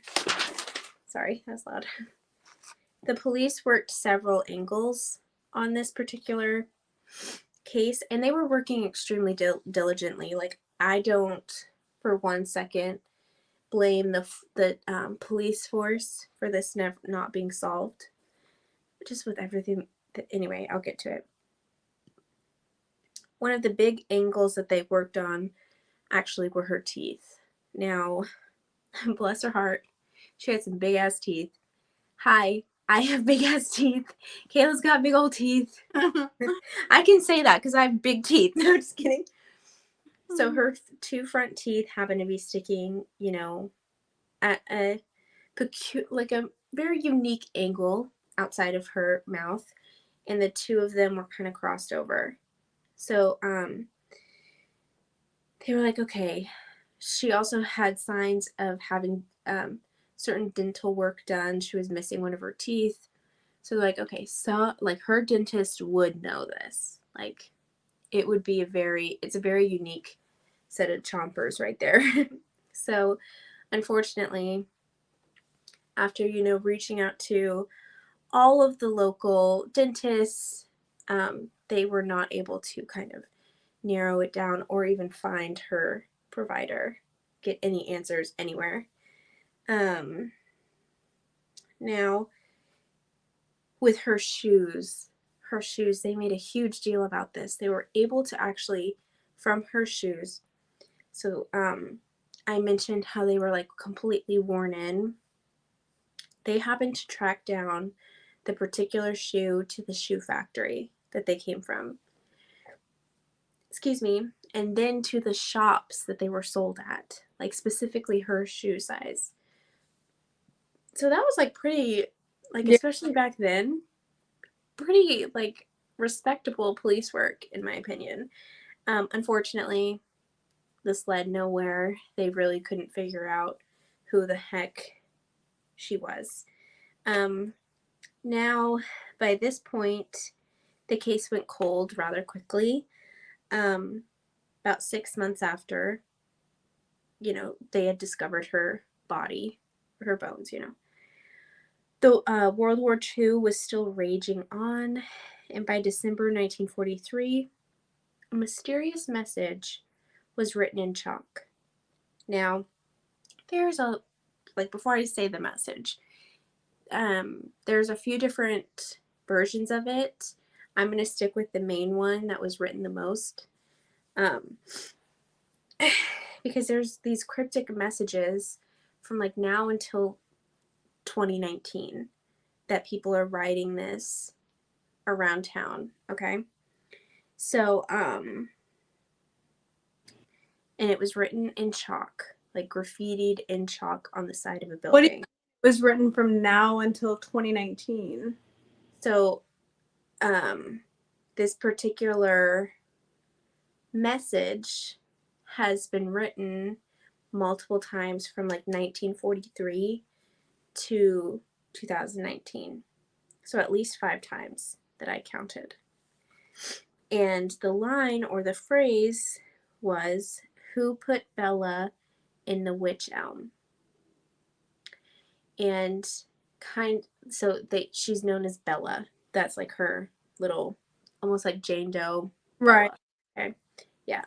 sorry, that's loud. The police worked several angles on this particular case, and they were working extremely diligently. Like, I don't, for 1 second, blame the police force for this not being solved. Just with everything. Anyway, I'll get to it. One of the big angles that they worked on actually were her teeth. Now, bless her heart, she had some big ass teeth. Hi, I have big ass teeth. Kayla's got big old teeth. I can say that because I have big teeth. No, just kidding. So her two front teeth happen to be sticking, at a like a very unique angle outside of her mouth, and the two of them were kind of crossed over. So they were like, okay. She also had signs of having certain dental work done. She was missing one of her teeth. So they're like, okay, so like her dentist would know this. Like it would be it's a very unique set of chompers right there. So unfortunately, after, reaching out to all of the local dentists, they were not able to kind of narrow it down or even find her provider, get any answers anywhere. Um, Now, with her shoes, they made a huge deal about this. They were able to actually, from her shoes, so I mentioned how they were like completely worn in. They happened to track down the particular shoe to the shoe factory that they came from. Excuse me. And then to the shops that they were sold at, like specifically her shoe size. So that was like pretty, like, Yeah. especially back then, pretty like respectable police work, in my opinion. Unfortunately, this led nowhere. They really couldn't figure out who the heck she was. Um, Now, by this point, the case went cold rather quickly. Um, about 6 months after, they had discovered her body, her bones. The World War II was still raging on, and by December 1943, a mysterious message was written in chalk. Now, before I say the message, there's a few different versions of it. I'm going to stick with the main one that was written the most. Um, because there's these cryptic messages from like now until 2019 that people are writing this around town, okay? So, and it was written in chalk, like graffitied in chalk on the side of a What building. was written from now until 2019? So, um, this particular message has been written multiple times from like 1943 to 2019. So at least 5 times that I counted. And the line or the phrase was, "Who put Bella in the witch elm?" And she's known as Bella. That's like her little, almost like Jane Doe, Right. Bella. Okay. Yeah.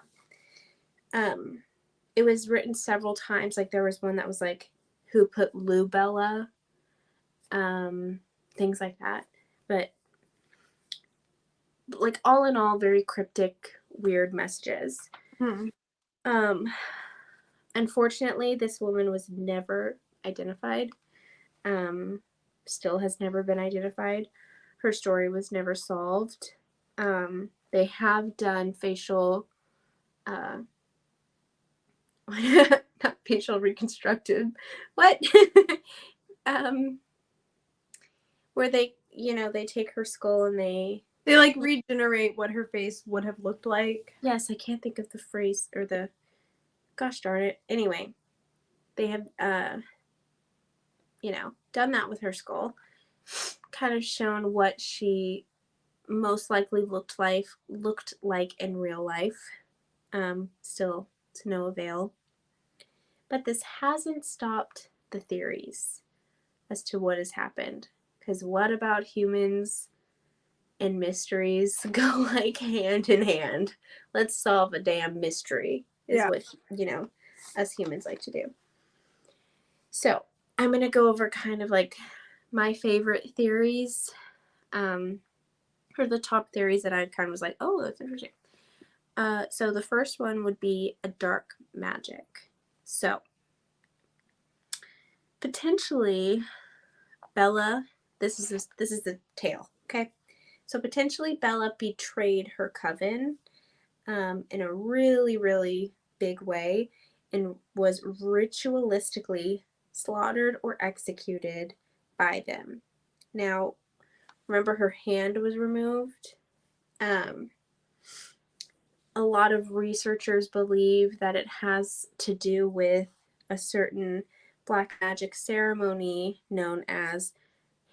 Um, it was written several times. Like there was one that was like, "Who put Lou Bella?" Um, Things like that. But like all in all, very cryptic, weird messages. Hmm. Um, Unfortunately, this woman was never identified. Um, Still has never been identified. Her story was never solved. They have done facial, uh, not facial reconstructed, what? um, where they take her skull and They like regenerate what her face would have looked like. yes, I can't think of the phrase or gosh darn it. Anyway, they have, done that with her skull, kind of shown what she most likely looked like in real life. Still to no avail. But this hasn't stopped the theories as to what has happened. Because what about humans and mysteries go like hand in hand? Let's solve a damn mystery, is Yeah. what, us humans like to do. So I'm going to go over kind of like my favorite theories, or the top theories that I kind of was like, oh, that's interesting. So the first one would be a dark magic. So potentially Bella, this is the tale, okay? So potentially Bella betrayed her coven, in a really, really big way, and was ritualistically slaughtered or executed by them. Now, remember her hand was removed. Um, a lot of researchers believe that it has to do with a certain black magic ceremony known as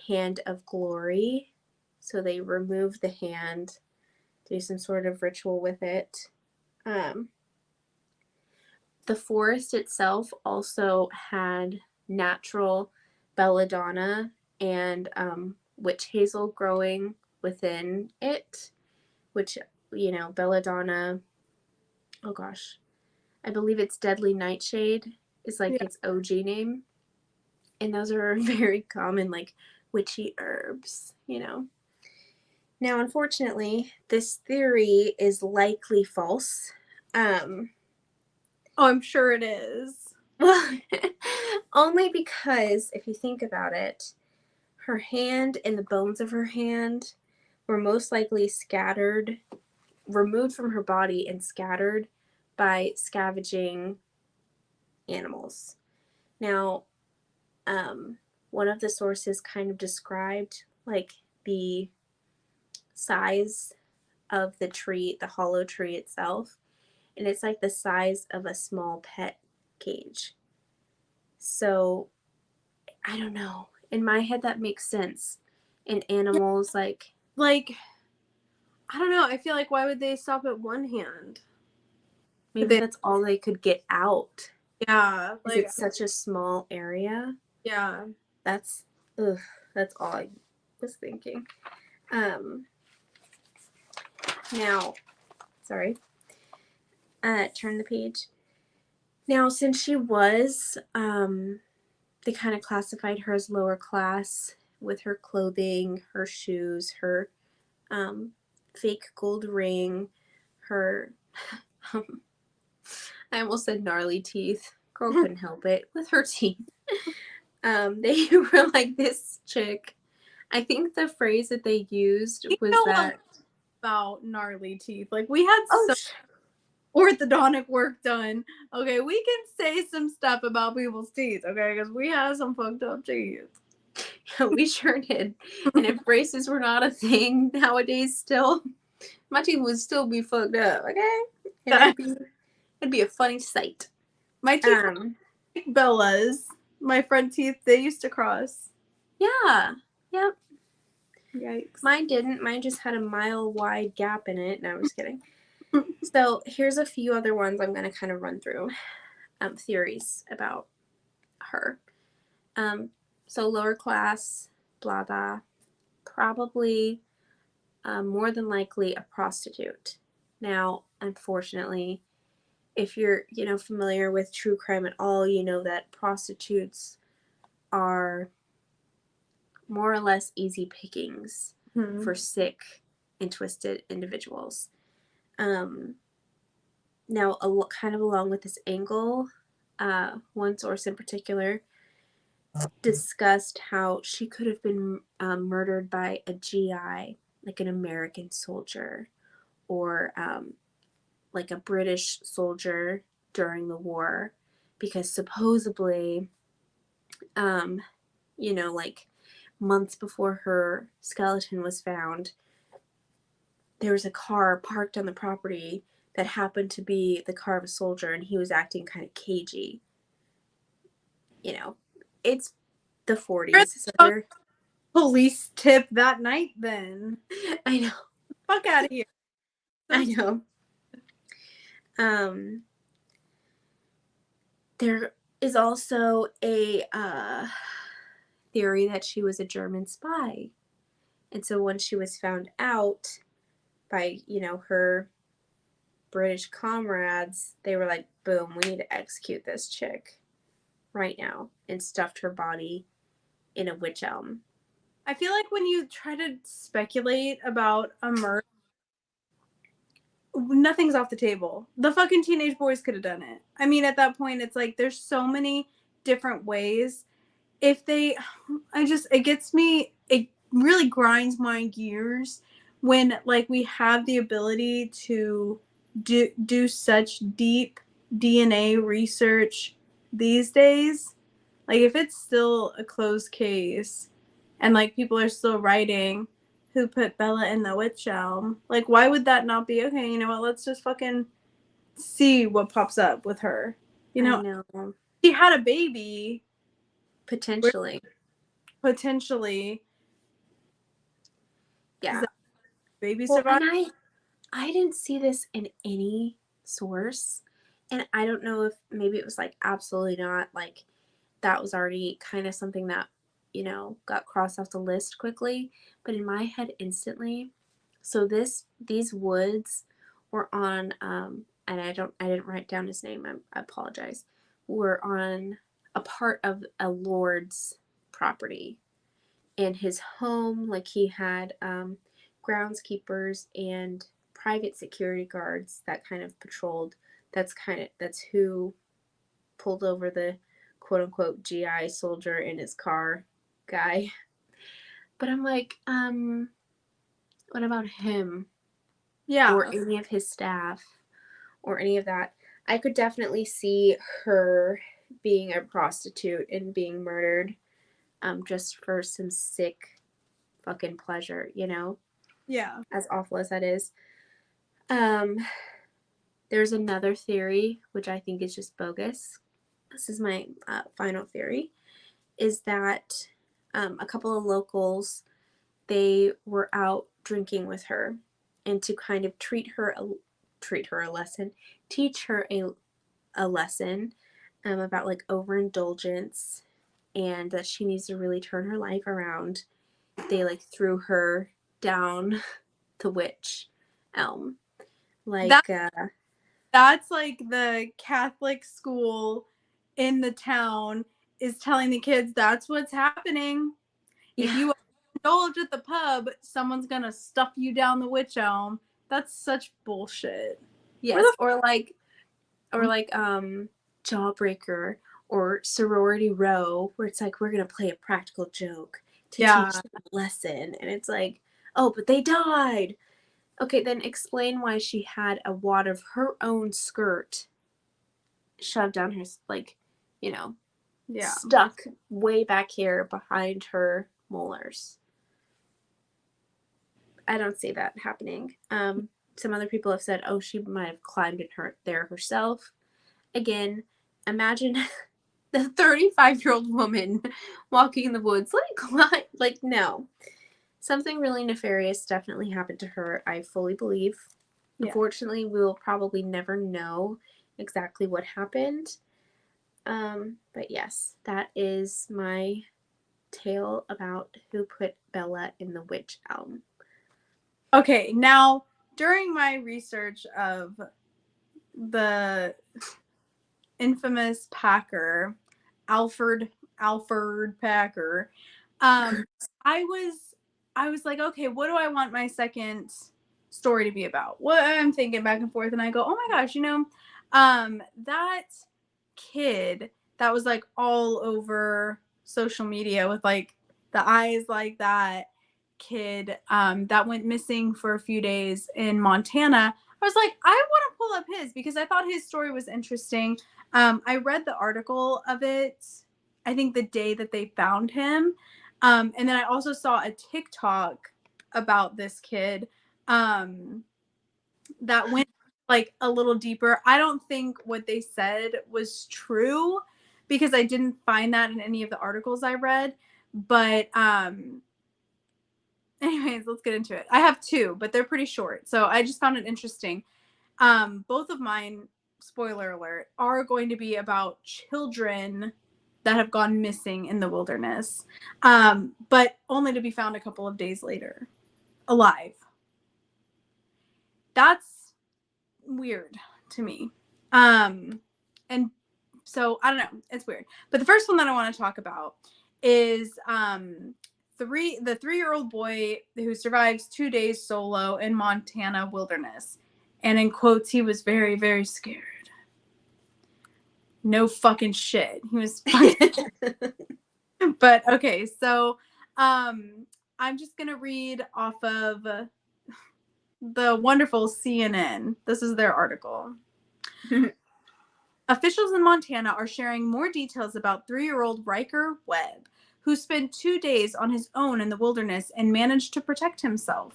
Hand of Glory. So they remove the hand, do some sort of ritual with it. Um, the forest itself also had natural belladonna and witch hazel growing within it, which, belladonna, oh gosh, I believe it's deadly nightshade is like Yeah. its OG name. And those are very common, like witchy herbs. Now, unfortunately, this theory is likely false. Um, Oh, I'm sure it is. well, only because if you think about it, her hand and the bones of her hand were most likely scattered, removed from her body and scattered by scavenging animals. Now, um, one of the sources kind of described like the size of the tree, the hollow tree itself, and it's like the size of a small pet cage. So I don't know. In my head, that makes sense. In Yeah, animals, like like I don't know. I feel like why would they stop at one hand? Could maybe they? that's all they could get out. Yeah, Is like it such a small area? yeah. That's ugh. That's all I was thinking. Um. Now, sorry. Turn the page. Now, since she was, they kind of classified her as lower class with her clothing, her shoes, her um, fake gold ring, her, um, I almost said gnarly teeth. Girl couldn't help it with her teeth. They were like, this chick. I think the phrase that they used We was know a lot that, about gnarly teeth. Like we had oh, some orthodontic work done. Okay, we can say some stuff about people's teeth. Okay, because we have some fucked up teeth. we sure did. And if braces were not a thing nowadays, still, my teeth would still be fucked up. Okay, and it'd be a funny sight. My teeth were Um, like Bella's. My front teeth, they used to cross. yeah, yep. Yikes. Mine didn't. Mine just had a mile wide gap in it. No, I'm just kidding. So here's a few other ones I'm going to kind of run through. Theories about her. Um, so lower class, blah blah. Probably, more than likely, a prostitute. Now, unfortunately, if you're familiar with true crime at all, you know that prostitutes are more or less easy pickings Hmm. for sick and twisted individuals. Um, Now, kind of along with this angle, one source in particular discussed how she could have been murdered by a GI, like an American soldier, or like a British soldier during the war, because supposedly, um, like months before her skeleton was found, there was a car parked on the property that happened to be the car of a soldier, and he was acting kind of cagey. It's the Where's 40s, so the they're, police tip that night then? I know, Fuck out of here. I So know. Um, there is also a theory that she was a German spy. And so when she was found out by, her British comrades, they were like, boom, we need to execute this chick right now, and stuffed her body in a witch elm. I feel like when you try to speculate about a murder, nothing's off the table. The fucking teenage boys could have done it. I mean, at that point, it's like there's so many different ways. If they, it gets me, it really grinds my gears when like we have the ability to do such deep DNA research these days. Like if it's still a closed case and like people are still writing who put Bella in the witch elm. Like, why would that not be okay? You know what? Let's just fucking see what pops up with her. You I know, know. she had a baby. Potentially. Potentially, is Yeah. that baby Well, survived? and I didn't see this in any source. And I don't know if maybe it was like absolutely not, like that was already kind of something that, got crossed off the list quickly. But in my head instantly, so these woods were on, and I didn't write down his name, I apologize, were on a part of a lord's property. And his home, like he had groundskeepers and private security guards that kind of patrolled. That's who pulled over the quote unquote GI soldier in his car guy. But I'm like, what about him or Yeah. any of his staff or any of that? I could definitely see her being a prostitute and being murdered just for some sick fucking pleasure, Yeah. as awful as that is. Um, there's another theory, which I think is just bogus. This is my final theory, is that a couple of locals, they were out drinking with her, and to kind of treat her a lesson, teach her a lesson about like overindulgence and that she needs to really turn her life around. They like threw her down the witch elm. That Like, that's like the Catholic school in the town is telling the kids that's what's happening. If yeah, you indulge at the pub, someone's gonna stuff you down the witch elm. That's such bullshit. Where yes, the or like Jawbreaker or Sorority Row, where it's like we're gonna play a practical joke to teach yeah, them a lesson, and it's like, oh, but they died. Okay, then explain why she had a wad of her own skirt shoved down her, like, you know, yeah. stuck way back here behind her molars. I don't see that happening. Some other people have said, oh, she might have climbed in there herself. Again, imagine the 35-year-old woman walking in the woods, like no. Something really nefarious definitely happened to her, I fully believe. Yeah. Unfortunately, we will probably never know exactly what happened. But yes, that is my tale about who put Bella in the witch elm. Okay, now during my research of the infamous Packer, Alfred Alfred Packer, um, I was I was like, okay, what do I want my second story to be about? What I'm thinking back and forth, and I go, oh my gosh, that kid that was like all over social media with like the eyes like that kid that went missing for a few days in Montana. I was like, I want to pull up his because I thought his story was interesting. I read the article of it, I think the day that they found him. And then I also saw a TikTok about this kid that went like a little deeper. I don't think what they said was true because I didn't find that in any of the articles I read. But anyways, let's get into it. I have two, but they're pretty short. So I just found it interesting. Both of mine, spoiler alert, are going to be about children that have gone missing in the wilderness, but only to be found a couple of days later, alive. That's weird to me. And so I don't know, it's weird. But the first one that I want to talk about is the 3-year-old boy who survives 2 days solo in Montana wilderness. And in quotes, he was very, very scared. No fucking shit. He was fucking but okay, so I'm just gonna read off of the wonderful CNN. This is their article. Officials in Montana are sharing more details about 3-year-old Riker Webb, who spent 2 days on his own in the wilderness and managed to protect himself.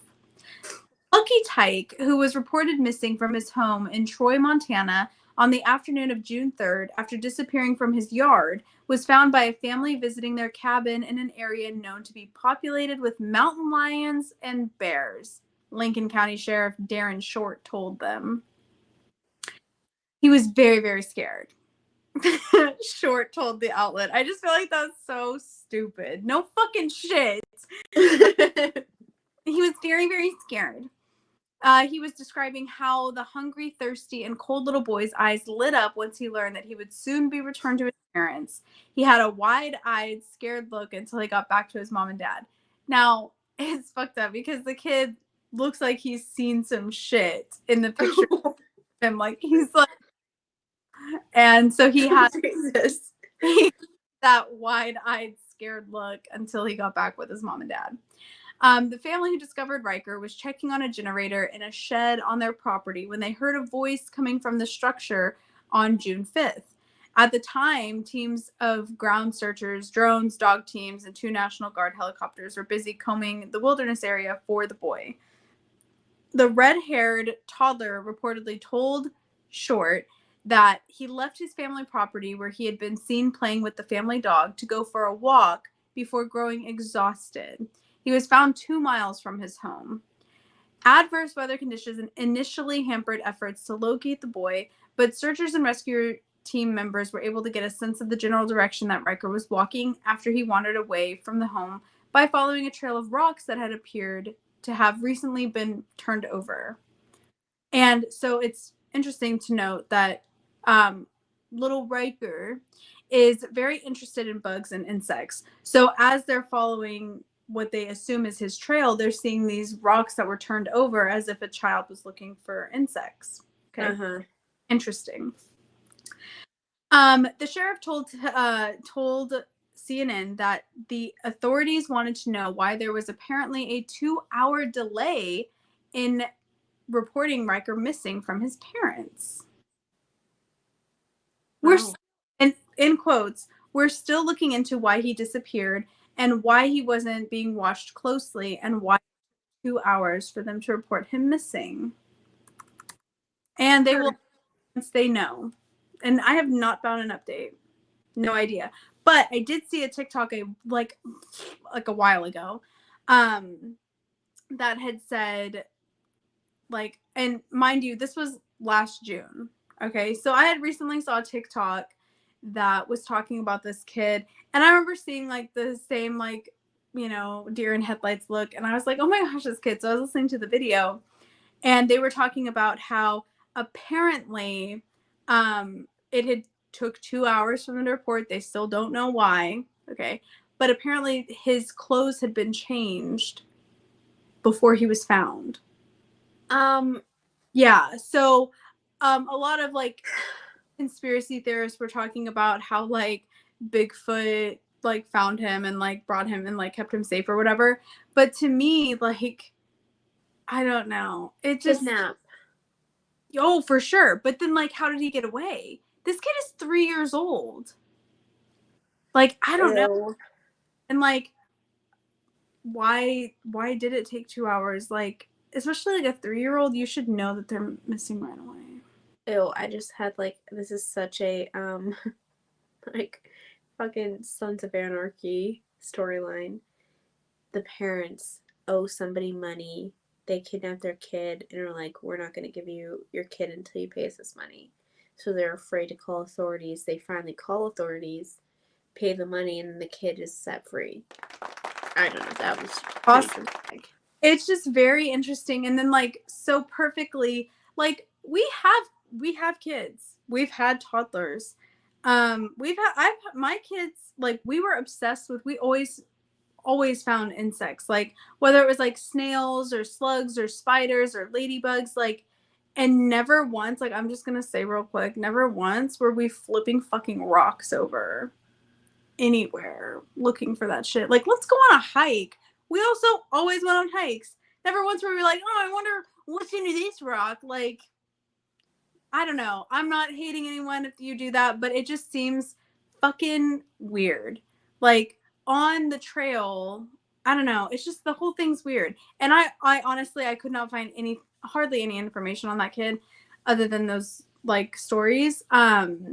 Lucky Tyke, who was reported missing from his home in Troy, Montana, on the afternoon of June 3rd after disappearing from his yard, was found by a family visiting their cabin in an area known to be populated with mountain lions and bears, Lincoln County Sheriff Darren Short told them. He was very, very scared. Short told the outlet. I just feel like that's so stupid. No fucking shit. He was very, very scared. He was describing how the hungry, thirsty, and cold little boy's eyes lit up once he learned that he would soon be returned to his parents. He had a wide-eyed, scared look until he got back to his mom and dad. Now, it's fucked up because the kid looks like he's seen some shit in the picture of him. Like, he's like, and so he had Jesus. that wide-eyed, scared look until he got back with his mom and dad. The family who discovered Riker was checking on a generator in a shed on their property when they heard a voice coming from the structure on June 5th. At the time, teams of ground searchers, drones, dog teams, and 2 National Guard helicopters were busy combing the wilderness area for the boy. The red-haired toddler reportedly told Short that he left his family property where he had been seen playing with the family dog to go for a walk before growing exhausted. He was found 2 miles from his home. Adverse weather conditions initially hampered efforts to locate the boy, but searchers and rescue team members were able to get a sense of the general direction that Riker was walking after he wandered away from the home by following a trail of rocks that had appeared to have recently been turned over. And so it's interesting to note that little Riker is very interested in bugs and insects. So as they're following what they assume is his trail, they're seeing these rocks that were turned over as if a child was looking for insects. Okay. Interesting. The sheriff told CNN that the authorities wanted to know why there was apparently a 2-hour delay in reporting Riker missing from his parents. Wow. And in quotes, we're still looking into why he disappeared and why he wasn't being watched closely and why it took 2 hours for them to report him missing. And they will once they know. And I have not found an update. No idea. But I did see a TikTok like a while ago that had said, like, and mind you, this was last June. Okay, so I had recently saw a TikTok that was talking about this kid, and I remember seeing like the same, like, you know, deer in headlights look, and I was like, oh my gosh, this kid. So I was listening to the video, and they were talking about how apparently it had took 2 hours from the report. They still don't know why. Okay, but apparently his clothes had been changed before he was found. Yeah, so a lot of like conspiracy theorists were talking about how like Bigfoot like found him and like brought him and like kept him safe or whatever. But to me, like, I don't know. It just Kidnap. Oh, for sure. But then like how did he get away? This kid is 3 years old. Like, I don't know. And like why did it take 2 hours? Like, especially like a 3-year-old, you should know that they're missing right away. Ew, I just had like, this is such a like fucking Sons of Anarchy storyline. The parents owe somebody money. They kidnap their kid and are like, we're not going to give you your kid until you pay us this money. So they're afraid to call authorities. They finally call authorities, pay the money, and the kid is set free. I don't know. That was awesome. It's just very interesting. And then like so perfectly, like we have kids. We've had toddlers. My kids, like, we were obsessed with, we always found insects, like whether it was like snails or slugs or spiders or ladybugs, like, and never once, like, I'm just gonna say real quick, never once were we flipping fucking rocks over anywhere looking for that shit. Like, let's go on a hike. We also always went on hikes. Never once were we like, oh, I wonder what's into this rock. Like, I don't know. I'm not hating anyone if you do that, but it just seems fucking weird. Like, on the trail, I don't know. It's just the whole thing's weird. And I honestly, I could not find hardly any information on that kid other than those like stories. I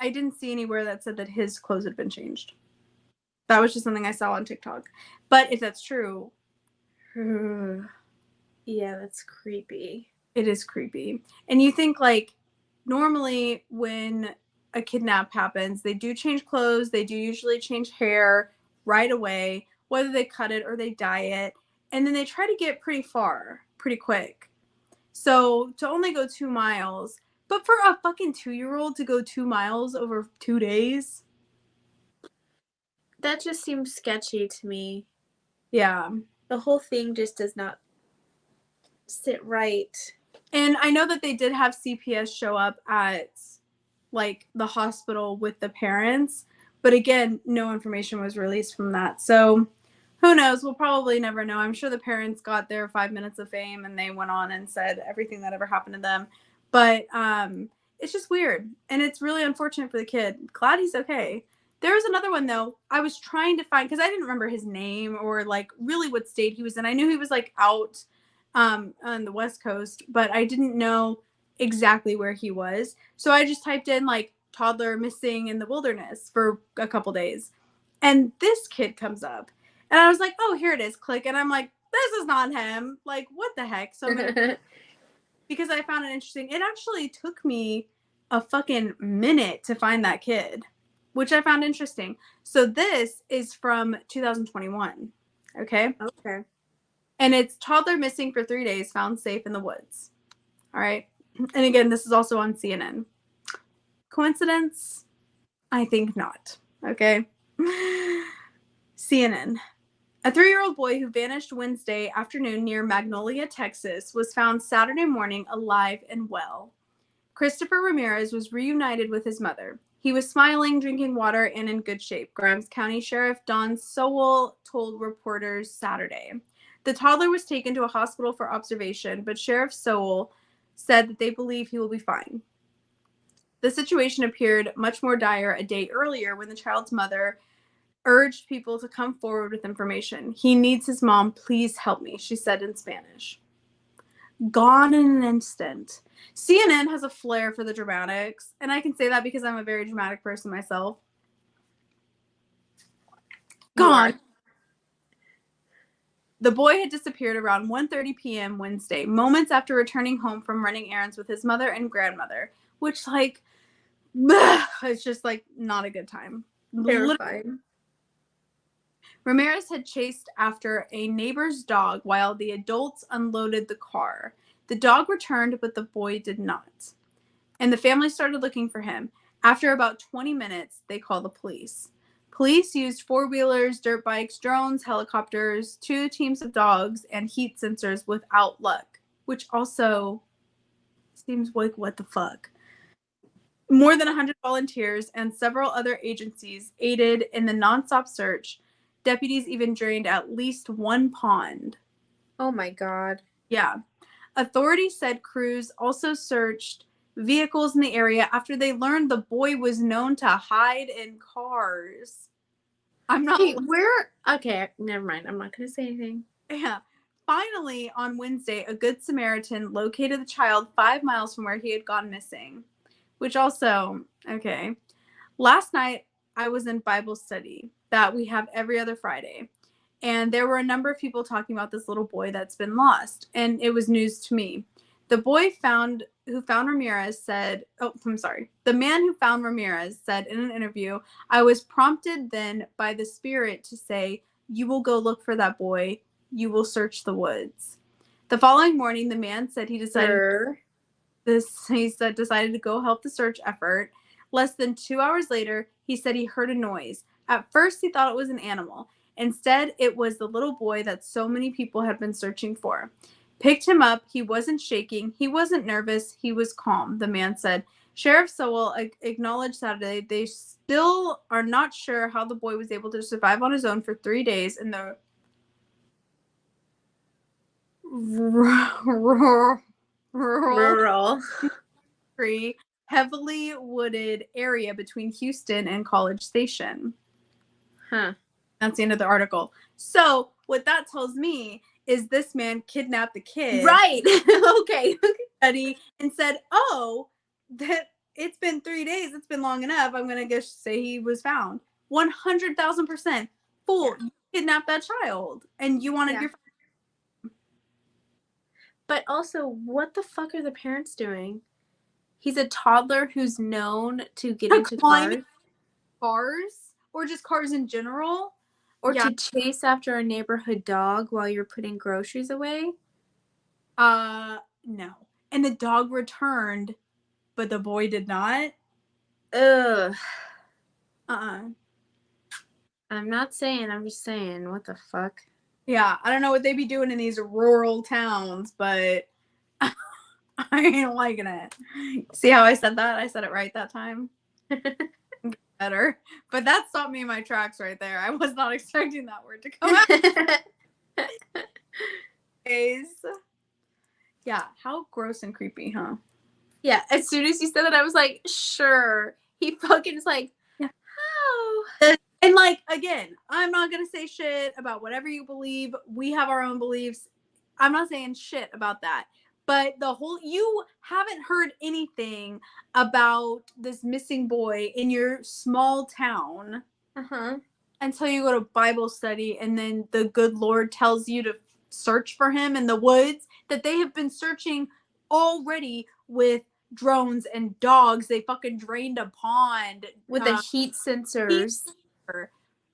didn't see anywhere that said that his clothes had been changed. That was just something I saw on TikTok. But if that's true, yeah, that's creepy. it is creepy. And you think like normally when a kidnap happens, they do change clothes, they do usually change hair right away, whether they cut it or they dye it, and then they try to get pretty far pretty quick. So to only go 2 miles, but for a fucking 2-year-old to go 2 miles over 2 days, That just seems sketchy to me. yeah. The whole thing just does not sit right. And I know that they did have CPS show up at like the hospital with the parents, but again, no information was released from that. So who knows? We'll probably never know. I'm sure the parents got their 5 minutes of fame and they went on and said everything that ever happened to them. But it's just weird. And it's really unfortunate for the kid. Glad he's okay. There was another one though. I was trying to find because I didn't remember his name or like really what state he was in. I knew he was like out on the West Coast, but I didn't know exactly where he was. So I just typed in like toddler missing in the wilderness for a couple days. And this kid comes up. And I was like, oh, here it is. Click. And I'm like, this is not him. Like, what the heck? So I'm going to, because I found it interesting. It actually took me a fucking minute to find that kid, which I found interesting. So this is from 2021. Okay. Okay. And it's toddler missing for 3 days, found safe in the woods. All right. And again, this is also on CNN. Coincidence? I think not. Okay. CNN. A 3-year-old boy who vanished Wednesday afternoon near Magnolia, Texas, was found Saturday morning alive and well. Christopher Ramirez was reunited with his mother. He was smiling, drinking water, and in good shape, Grimes County Sheriff Don Sowell told reporters Saturday. The toddler was taken to a hospital for observation, but Sheriff Sowell said that they believe he will be fine. The situation appeared much more dire a day earlier when the child's mother urged people to come forward with information. He needs his mom. Please help me, she said in Spanish. Gone in an instant. CNN has a flair for the dramatics, and I can say that because I'm a very dramatic person myself. Gone. The boy had disappeared around 1:30 p.m. Wednesday, moments after returning home from running errands with his mother and grandmother, which, like, it's just, like, not a good time. Terrifying. Ramirez had chased after a neighbor's dog while the adults unloaded the car. The dog returned, but the boy did not. And the family started looking for him. After about 20 minutes, they called the police. Police used four-wheelers, dirt bikes, drones, helicopters, 2 teams of dogs, and heat sensors without luck, which also seems like what the fuck. More than 100 volunteers and several other agencies aided in the nonstop search. Deputies even drained at least one pond. Oh my God. Yeah. Authorities said crews also searched vehicles in the area after they learned the boy was known to hide in cars. I'm not. Hey, okay, never mind. I'm not going to say anything. Yeah. Finally, on Wednesday, a good Samaritan located the child 5 miles from where he had gone missing, which also, okay. Last night, I was in Bible study that we have every other Friday. And there were a number of people talking about this little boy that's been lost. And it was news to me. The boy who found Ramirez said, the man who found Ramirez said in an interview, I was prompted then by the Spirit to say, you will go look for that boy. You will search the woods. The following morning, the man said he decided to go help the search effort. Less than 2 hours later, he said he heard a noise. At first, he thought it was an animal. Instead, it was the little boy that so many people had been searching for. Picked him up. He wasn't shaking. He wasn't nervous. He was calm, the man said. Sheriff Sowell acknowledged Saturday they still are not sure how the boy was able to survive on his own for 3 days in the Rural. heavily wooded area between Houston and College Station. Huh. That's the end of the article. So what that tells me is this man kidnapped the kid, Right. Okay. and said, "Oh, that it's been 3 days. It's been long enough. I'm gonna just say he was found." 100,000% fool. Yeah. You kidnapped that child, and you wanted Yeah. your. But also, what the fuck are the parents doing? He's a toddler who's known to get into Climbing cars cars or just cars in general. or Yeah. to chase after a neighborhood dog while you're putting groceries away. No. And the dog returned, but the boy did not. Ugh. Uh-uh. I'm not saying, I'm just saying, what the fuck? Yeah, I don't know what they be doing in these rural towns, but I ain't liking it. See how I said that? I said it right that time. Better. But that stopped me in my tracks right there. I was not expecting that word to come out. Yeah, how gross and creepy, huh? Yeah, as soon as you said that, I was like, sure. He fucking is like, Yeah. oh. And like, again, I'm not gonna say shit about whatever you believe. We have our own beliefs. I'm not saying shit about that. But you haven't heard anything about this missing boy in your small town Uh-huh. until you go to Bible study, and then the good Lord tells you to search for him in the woods that they have been searching already with drones and dogs. They fucking drained a pond. With the heat sensors.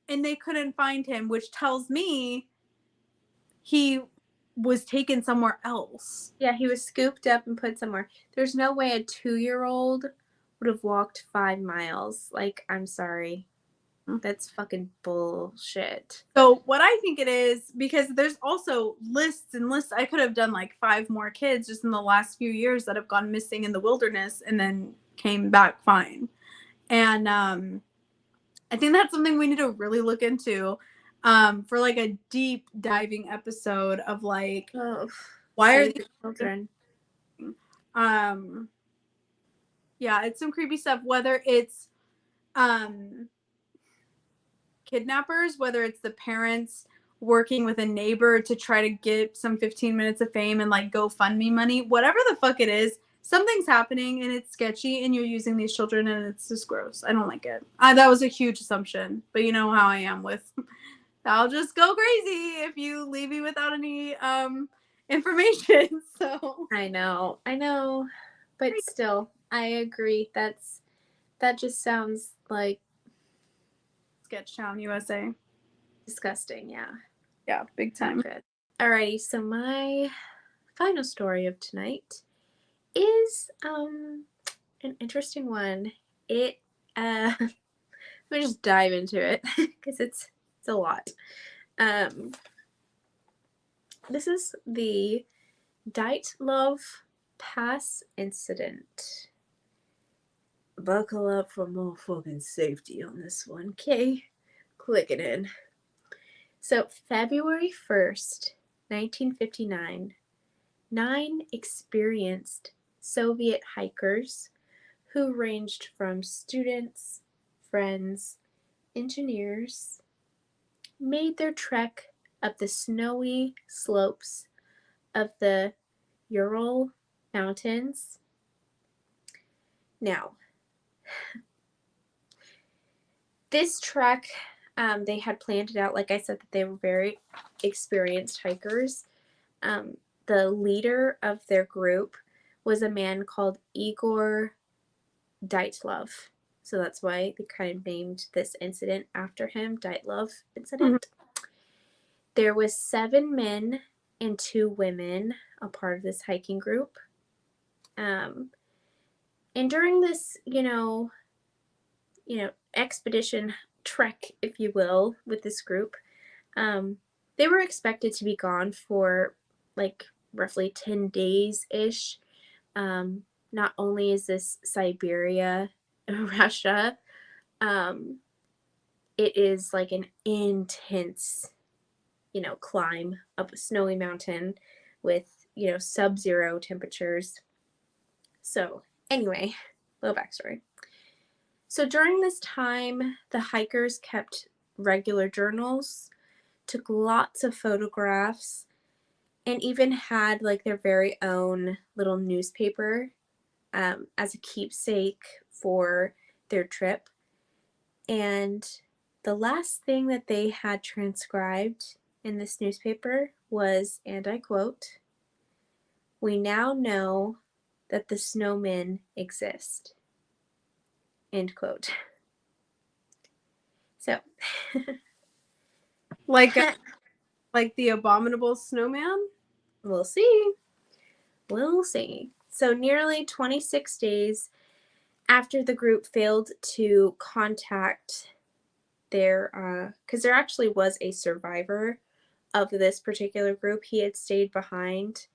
And they couldn't find him, which tells me he was taken somewhere else. Yeah, he was scooped up and put somewhere. There's no way a 2-year-old would have walked 5 miles. Like, I'm sorry. That's fucking bullshit. So what I think it is, because there's also lists and lists, I could have done like 5 more kids just in the last few years that have gone missing in the wilderness and then came back fine. And I think that's something we need to really look into for like a deep diving episode of like, Oh, why are save these the children. um yeah, it's some creepy stuff, whether it's um kidnappers, whether it's the parents working with a neighbor to try to get some 15 minutes of fame and like GoFundMe money, whatever the fuck it is, something's happening and it's sketchy and you're using these children and it's just gross. I don't like it. That was a huge assumption, but you know how I am with I'll just go crazy if you leave me without any information. So I know. But still, I agree. That just sounds like Sketchtown, USA. disgusting, yeah. Yeah, big Not time. good. Alrighty, so my final story of tonight is an interesting one. It let me just dive into it because it's a lot. This is the Dietlove Pass incident. Buckle up for more fucking safety on this one, okay? Click it in. So, February 1st, 1959, 9 experienced Soviet hikers who ranged from students, friends, engineers, made their trek up the snowy slopes of the Ural Mountains. Now, this trek, they had planned it out. Like I said, that they were very experienced hikers. The leader of their group was a man called Igor Dietlov. So that's why they kind of named this incident after him, Dietlov incident. Mm-hmm. There was 7 men and 2 women a part of this hiking group. And during this, expedition trek, if you will, with this group, they were expected to be gone for like roughly 10 days ish. Not only is this Siberia, Russia, it is like an intense, climb up a snowy mountain with, sub-zero temperatures. So, anyway, little backstory. So during this time, the hikers kept regular journals, took lots of photographs, and even had like their very own little newspaper as a keepsake for their trip. And the last thing that they had transcribed in this newspaper was, and I quote, "We now know that the snowmen exist." End quote. So, Like like the abominable snowman? we'll see. We'll see. So, nearly 26 days after the group failed to contact their, because there actually was a survivor of this particular group. He had stayed behind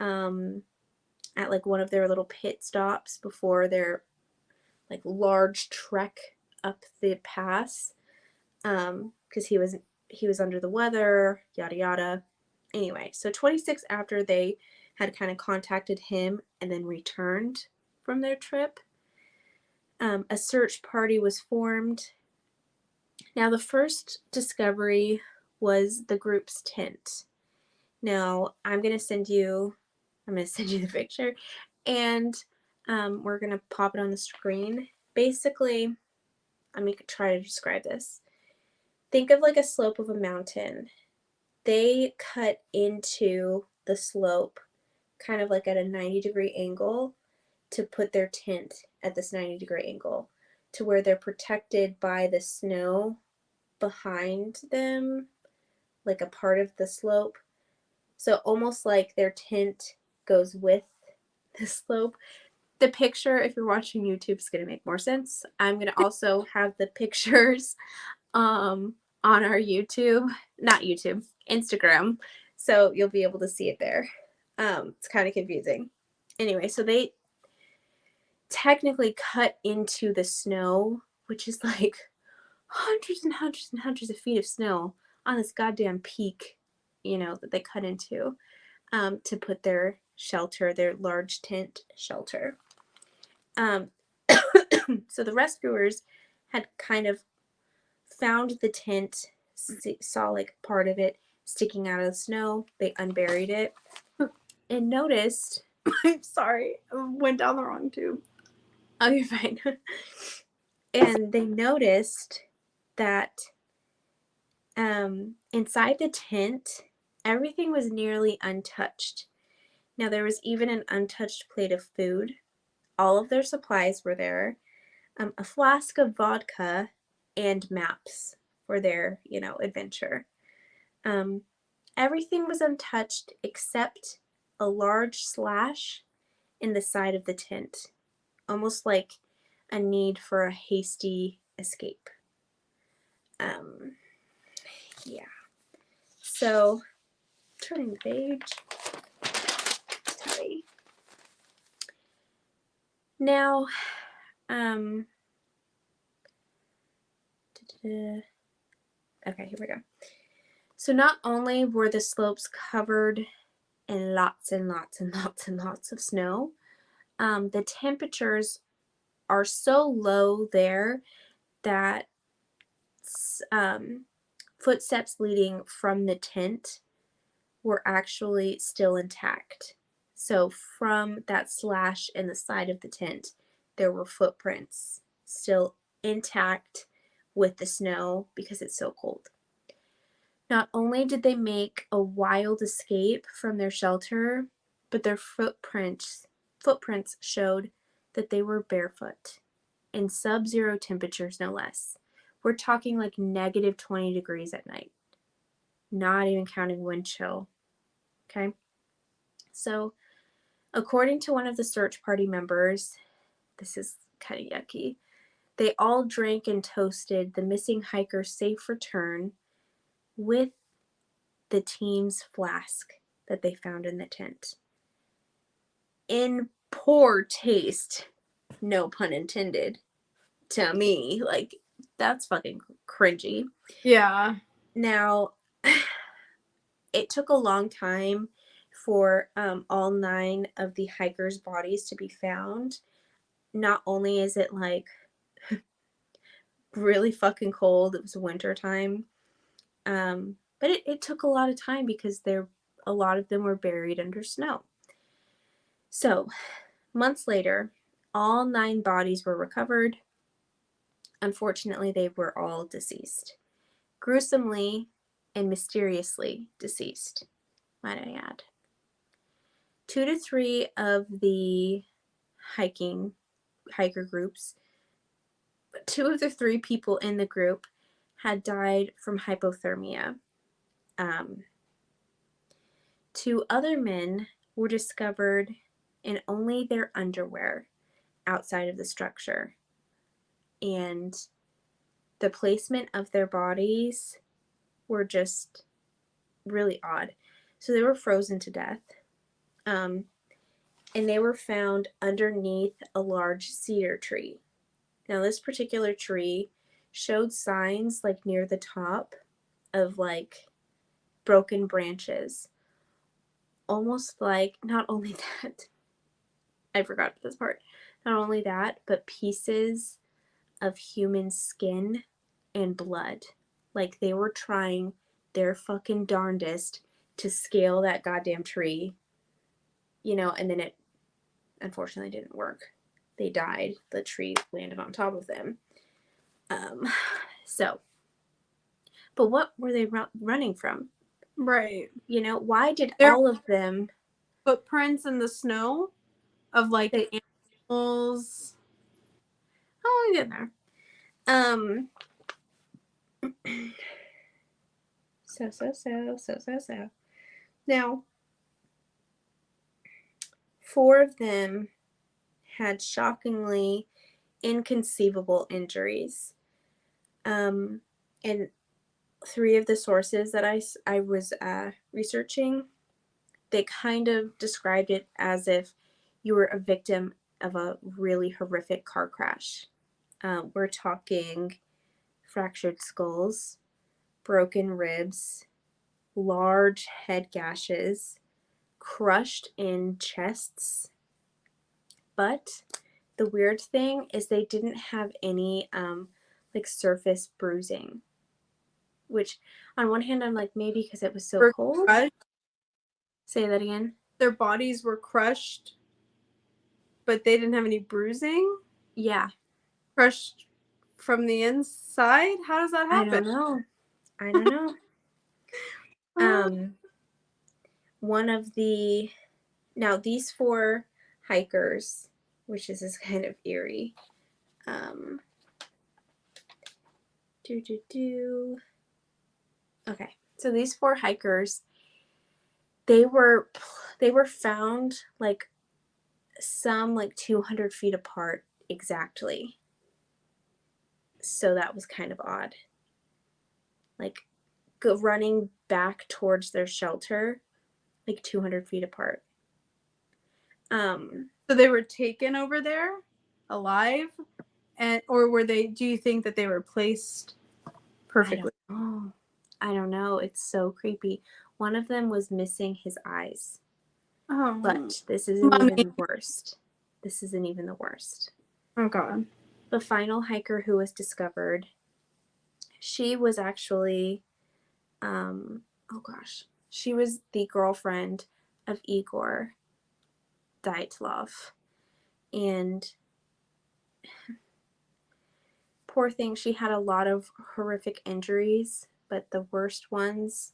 at like one of their little pit stops before their like large trek up the pass, because he was under the weather, yada yada. Anyway, so 26 after they had kind of contacted him and then returned from their trip, a search party was formed. Now, the first discovery was the group's tent. Now, I'm going to send you the picture, and we're going to pop it on the screen. Basically, let me try to describe this. Think of like a slope of a mountain. They cut into the slope kind of like at a 90-degree angle to put their tent at this 90-degree angle to where they're protected by the snow behind them, like a part of the slope. So almost like their tent goes with the slope. The picture, if you're watching YouTube, is going to make more sense. I'm going to also have the pictures on our YouTube, not YouTube, Instagram. So you'll be able to see it there. It's kind of confusing. Anyway, so they technically cut into the snow, which is like hundreds and hundreds and hundreds of feet of snow on this goddamn peak, that they cut into, to put their shelter, their large tent shelter. Um, so the rescuers had kind of found the tent, saw like part of it sticking out of the snow. They unburied it and noticed. I'm sorry. I went down the wrong tube. Oh, you're fine. And they noticed that inside the tent, everything was nearly untouched. Now, there was even an untouched plate of food. All of their supplies were there, a flask of vodka, and maps for their, adventure. Everything was untouched except a large slash in the side of the tent, almost like a need for a hasty escape. Yeah. So, turning the page. Sorry. Now, okay, here we go. So not only were the slopes covered in lots and lots and lots and lots of snow, the temperatures are so low there that footsteps leading from the tent were actually still intact. So from that slash in the side of the tent, there were footprints still intact with the snow because it's so cold. Not only did they make a wild escape from their shelter, but their footprints showed that they were barefoot in sub-zero temperatures, no less. We're talking like negative 20 degrees at night, not even counting wind chill. Okay? So, according to one of the search party members, this is kind of yucky, they all drank and toasted the missing hiker's safe return with the team's flask that they found in the tent. In poor taste, no pun intended, to me. Like, that's fucking cringy. Yeah. Now, it took a long time for all 9 of the hikers' bodies to be found. Not only is it like really fucking cold. It was winter time. But it took a lot of time because a lot of them were buried under snow. So, months later, all 9 bodies were recovered. Unfortunately, they were all deceased. Gruesomely and mysteriously deceased, might I add. 2 to 3 of the hiker groups, 2 of the 3 people in the group had died from hypothermia. 2 other men were discovered in only their underwear outside of the structure. And the placement of their bodies were just really odd. So they were frozen to death. And they were found underneath a large cedar tree. Now, this particular tree showed signs like near the top of like broken branches. Almost like, not only that, I forgot this part. Not only that, but pieces of human skin and blood. Like they were trying their fucking darndest to scale that goddamn tree, and then it unfortunately didn't work. They died. The tree landed on top of them. Um, so, but what were they running from? Right. Why did There all of them? footprints in the snow of like They, animals. oh, we get there. Um, so. Now, 4 of them had shockingly inconceivable injuries. And 3 of the sources that I was researching, they kind of described it as if you were a victim of a really horrific car crash. We're talking fractured skulls, broken ribs, large head gashes, crushed in chests. But the weird thing is they didn't have any like surface bruising, which on one hand I'm like, maybe because it was so Were cold. crushed. Say that again. Their bodies were crushed, but they didn't have any bruising. Yeah. Crushed from the inside. How does that I happen? don't know. I don't know. One of the now these 4 hikers, which is kind of eerie. Um, Okay, so these 4 hikers, they were found like some like 200 feet apart exactly. So that was kind of odd. Like running back towards their shelter, like 200 feet apart. So they were taken over there alive, or were they? Do you think that they were placed perfectly? I don't know. It's so creepy. One of them was missing his eyes. Oh, But this isn't mommy. even the worst. This isn't even the worst. Oh God. The final hiker who was discovered, she was actually, oh gosh, she was the girlfriend of Igor Dyatlov. And poor thing, she had a lot of horrific injuries, but the worst ones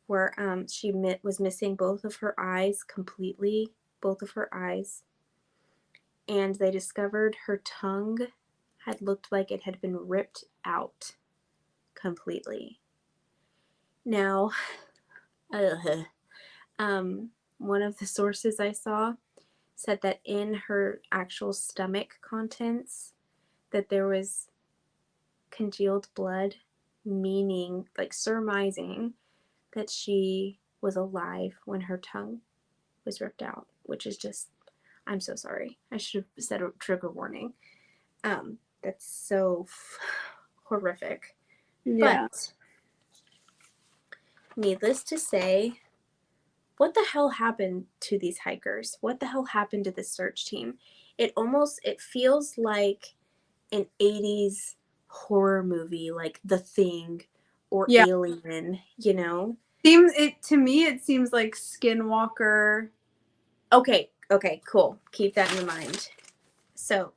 were she was missing both of her eyes completely, both of her eyes. And they discovered her tongue had looked like it had been ripped out completely. Now, one of the sources I saw said that in her actual stomach contents that there was congealed blood, meaning like surmising that she was alive when her tongue was ripped out, which is just, I'm so sorry. I should have said a trigger warning. That's so horrific. Yeah. But needless to say, what the hell happened to these hikers? What the hell happened to this search team? It feels like an 80s horror movie like The Thing or Yeah. Alien, you know? To me it seems like Skinwalker. Okay, cool. Keep that in mind. So,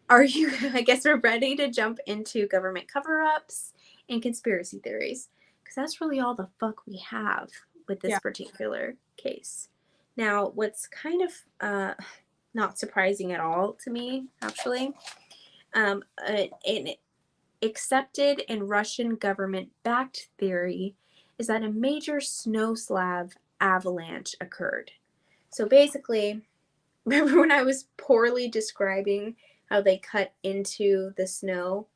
are you, I guess we're ready to jump into government cover ups and conspiracy theories. Because that's really all the fuck we have with this Yeah. particular case. Now, what's kind of not surprising at all to me, actually, an accepted and Russian government backed theory is that a major snow slab avalanche occurred. So basically, remember when I was poorly describing how they cut into the snow?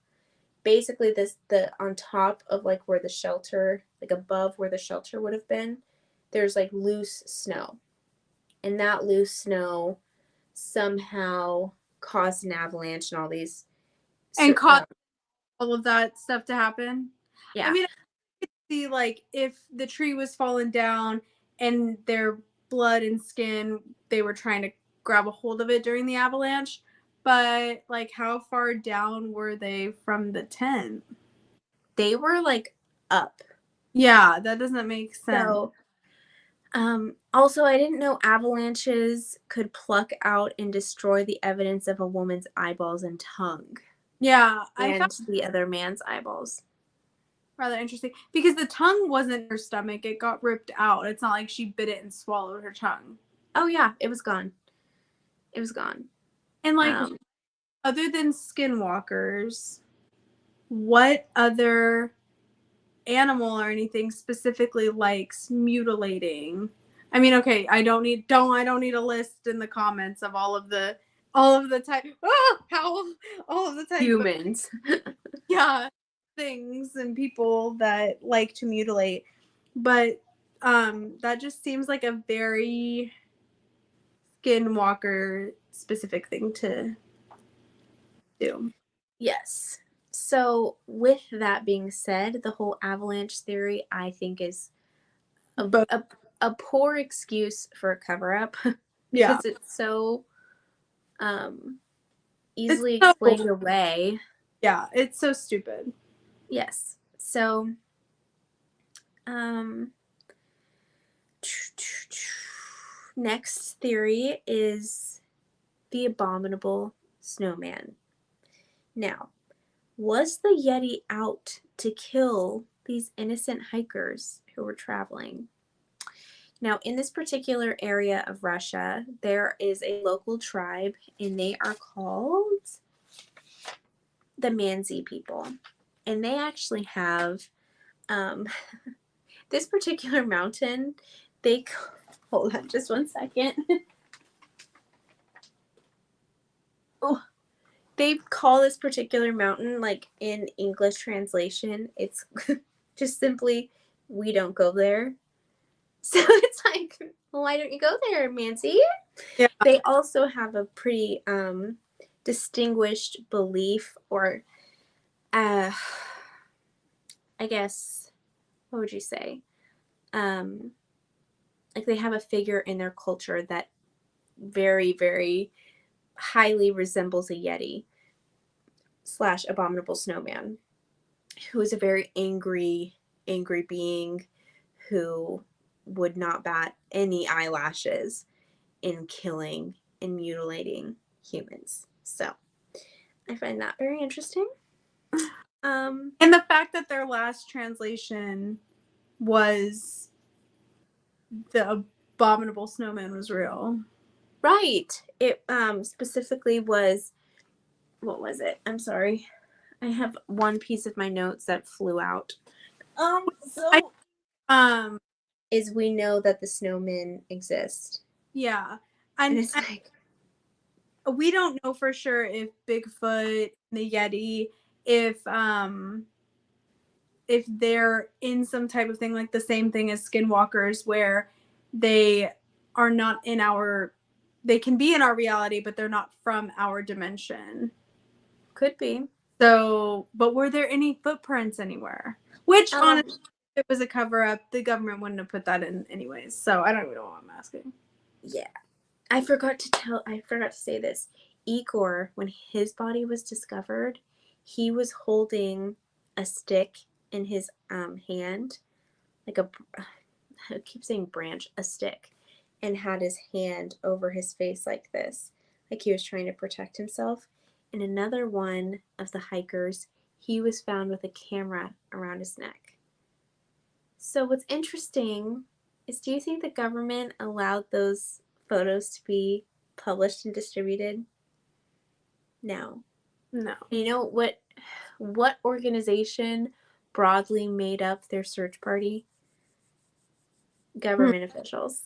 Basically, the on top of like where the shelter, like above where the shelter would have been, there's like loose snow, and that loose snow somehow caused an avalanche and all these. And cause all of that stuff to happen. I Yeah, mean, I could see like if the tree was falling down and their blood and skin, they were trying to grab a hold of it during the avalanche. But like, how far down were they from the tent? they were like up. Yeah, that doesn't make sense. So, also, I didn't know avalanches could pluck out and destroy the evidence of a woman's eyeballs and tongue, Yeah, I found and the other man's eyeballs. rather interesting because the tongue wasn't in her stomach; it got ripped out. It's not like she bit it and swallowed her tongue. Oh yeah, it was gone. It was gone. And like, Um, other than skinwalkers, what other animal or anything specifically likes mutilating? I mean, okay, I don't need a list in the comments of all of the type how all of the type of, humans. yeah, things and people that like to mutilate. But that just seems like a very skinwalker specific thing to do. Yes. So, with that being said, the whole avalanche theory, I think, is a, But a, a poor excuse for a cover up yeah, because it's so um, it's easily so, explained away. yeah, it's so stupid. Yes. So, um, next theory is the abominable snowman. Now, was the Yeti out to kill these innocent hikers who were traveling? Now, in this particular area of Russia, there is a local tribe, and they are called the Mansi people. And they actually have um, this particular mountain. They hold on just one second. Oh, they call this particular mountain, like in English translation, it's just simply we don't go there. So it's like, well, why don't you go there, Mansi? Yeah. They also have a pretty distinguished belief, or uh, I guess, what would you say? Um, like they have a figure in their culture that very, very highly resembles a Yeti slash abominable snowman, who is a very angry being who would not bat any eyelashes in killing and mutilating humans. So I find that very interesting. And the fact that their last translation was the abominable snowman was real. Right. It specifically was, what was it? I'm sorry. I have one piece of my notes that flew out. I So um is we know that the snowmen exist. yeah. And And, it's like, we don't know for sure if Bigfoot, the Yeti, if um if they're in some type of thing like the same thing as skinwalkers where they are not in our they can be in our reality but they're not from our dimension. could be. So, but were there any footprints anywhere? Which, Um, honestly, if it was a cover up, the government wouldn't have put that in anyways. So I don't even know what I'm asking. yeah. I forgot to say this. Igor, when his body was discovered, he was holding a stick in his hand, like I keep saying branch, a stick, and had his hand over his face like this, like he was trying to protect himself. And another one of the hikers, he was found with a camera around his neck. So what's interesting is, do you think the government allowed those photos to be published and distributed? No. No. And you know what organization broadly made up their search party? Hmm. Government officials.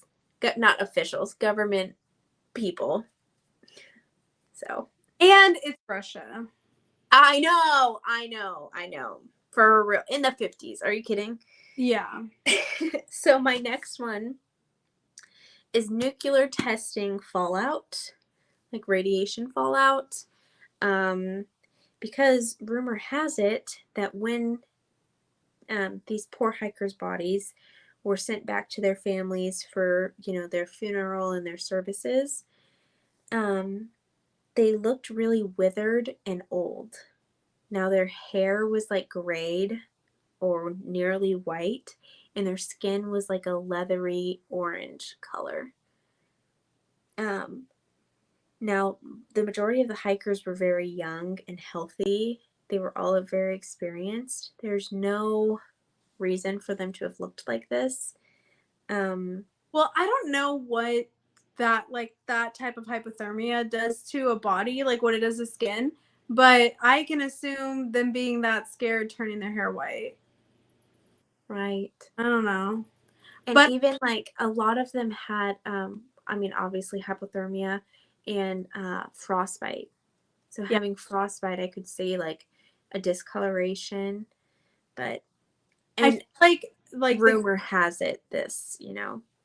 Not officials, government people. So And it's Russia. I know. For real. In the 50s. Are you kidding? Yeah. So my next one is nuclear testing fallout, like radiation fallout. Um, because rumor has it that when these poor hikers' bodies were sent back to their families for, their funeral and their services, um, they looked really withered and old. Now their hair was like grayed or nearly white, and their skin was like a leathery orange color. Um, Now, the majority of the hikers were very young and healthy. They were all very experienced. There's no reason for them to have looked like this. Um, Well, I don't know what that type of hypothermia does to a body, like what it does to skin, but I can assume them being that scared turning their hair white. right. I don't know. And But even like a lot of them had, I mean, obviously hypothermia and frostbite. So yeah, having frostbite, I could see like a discoloration, but, I feel and like the rumor has it this.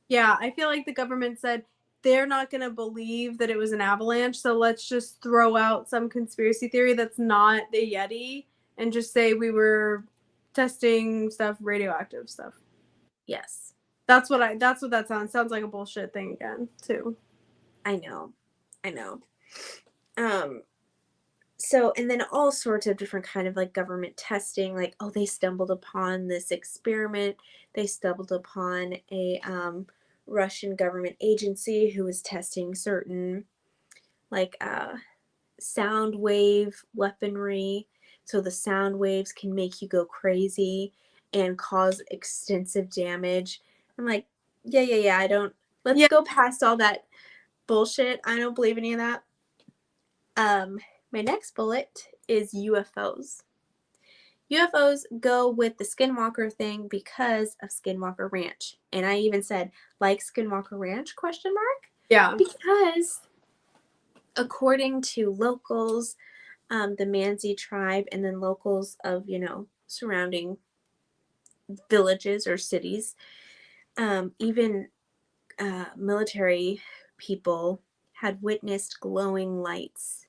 yeah, I feel like the government said they're not going to believe that it was an avalanche, so let's just throw out some conspiracy theory that's not the Yeti and just say we were testing stuff, radioactive stuff. Yes, That's what that sounds. Sounds like a bullshit thing again, too. I know. I know. Um, so, and then all sorts of different kind of like government testing, like, oh, they stumbled upon this experiment. They stumbled upon a Russian government agency who was testing certain like sound wave weaponry. So the sound waves can make you go crazy and cause extensive damage. I'm like, yeah. Let's Yeah, go past all that bullshit. I don't believe any of that. Um, my next bullet is UFOs. UFOs go with the Skinwalker thing because of Skinwalker Ranch. And I even said, like Skinwalker Ranch, question mark? yeah, Because according to locals, the Mansi tribe, and then locals of, surrounding villages or cities, even military people had witnessed glowing lights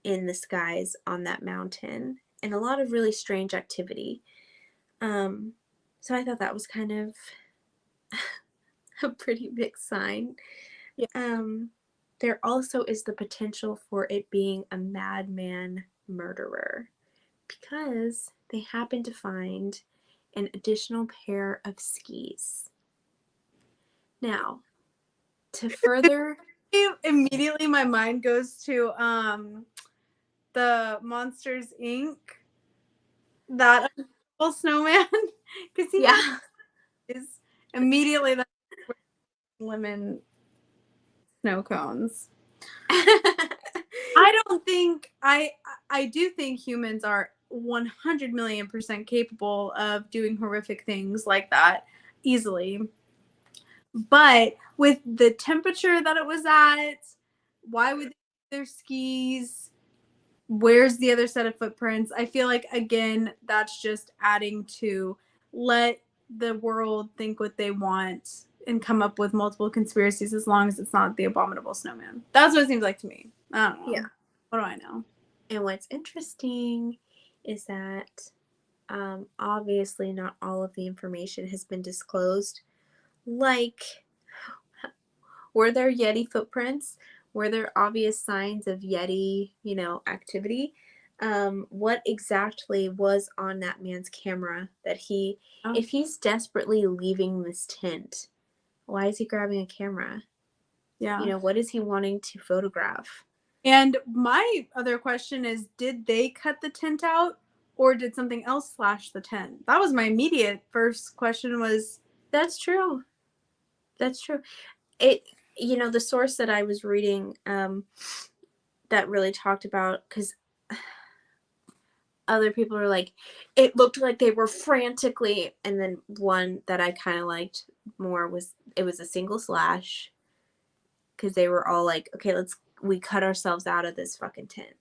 in the skies on that mountain and a lot of really strange activity. Um, so I thought that was kind of a pretty big sign. yeah. Um, there also is the potential for it being a madman murderer because they happen to find an additional pair of skis. Now, to further, Immediately, my mind goes to the Monsters Inc. That unbelievable snowman because he has yeah. his immediately that lemon snow cones. I don't think I do think humans are 100 million% capable of doing horrific things like that easily. But with the temperature that it was at, why would they their skis? Where's the other set of footprints? I feel like again that's just adding to let the world think what they want and come up with multiple conspiracies as long as it's not the abominable snowman. That's what it seems like to me. I don't know. Yeah. What do I know? And what's interesting is that obviously not all of the information has been disclosed. Like, were there Yeti footprints? Were there obvious signs of Yeti, activity? what exactly was on that man's camera that Oh. if he's desperately leaving this tent, why is he grabbing a camera? You Yeah. know, what is he wanting to photograph? And my other question is, did they cut the tent out or did something else slash the tent? That was my immediate first question was, That's true. That's true. It, you know, the source that I was reading, that really talked about, because other people are like, it looked like they were frantically, and then one that I kind of liked more was it was a single slash, because they were all like, okay, we cut ourselves out of this fucking tent.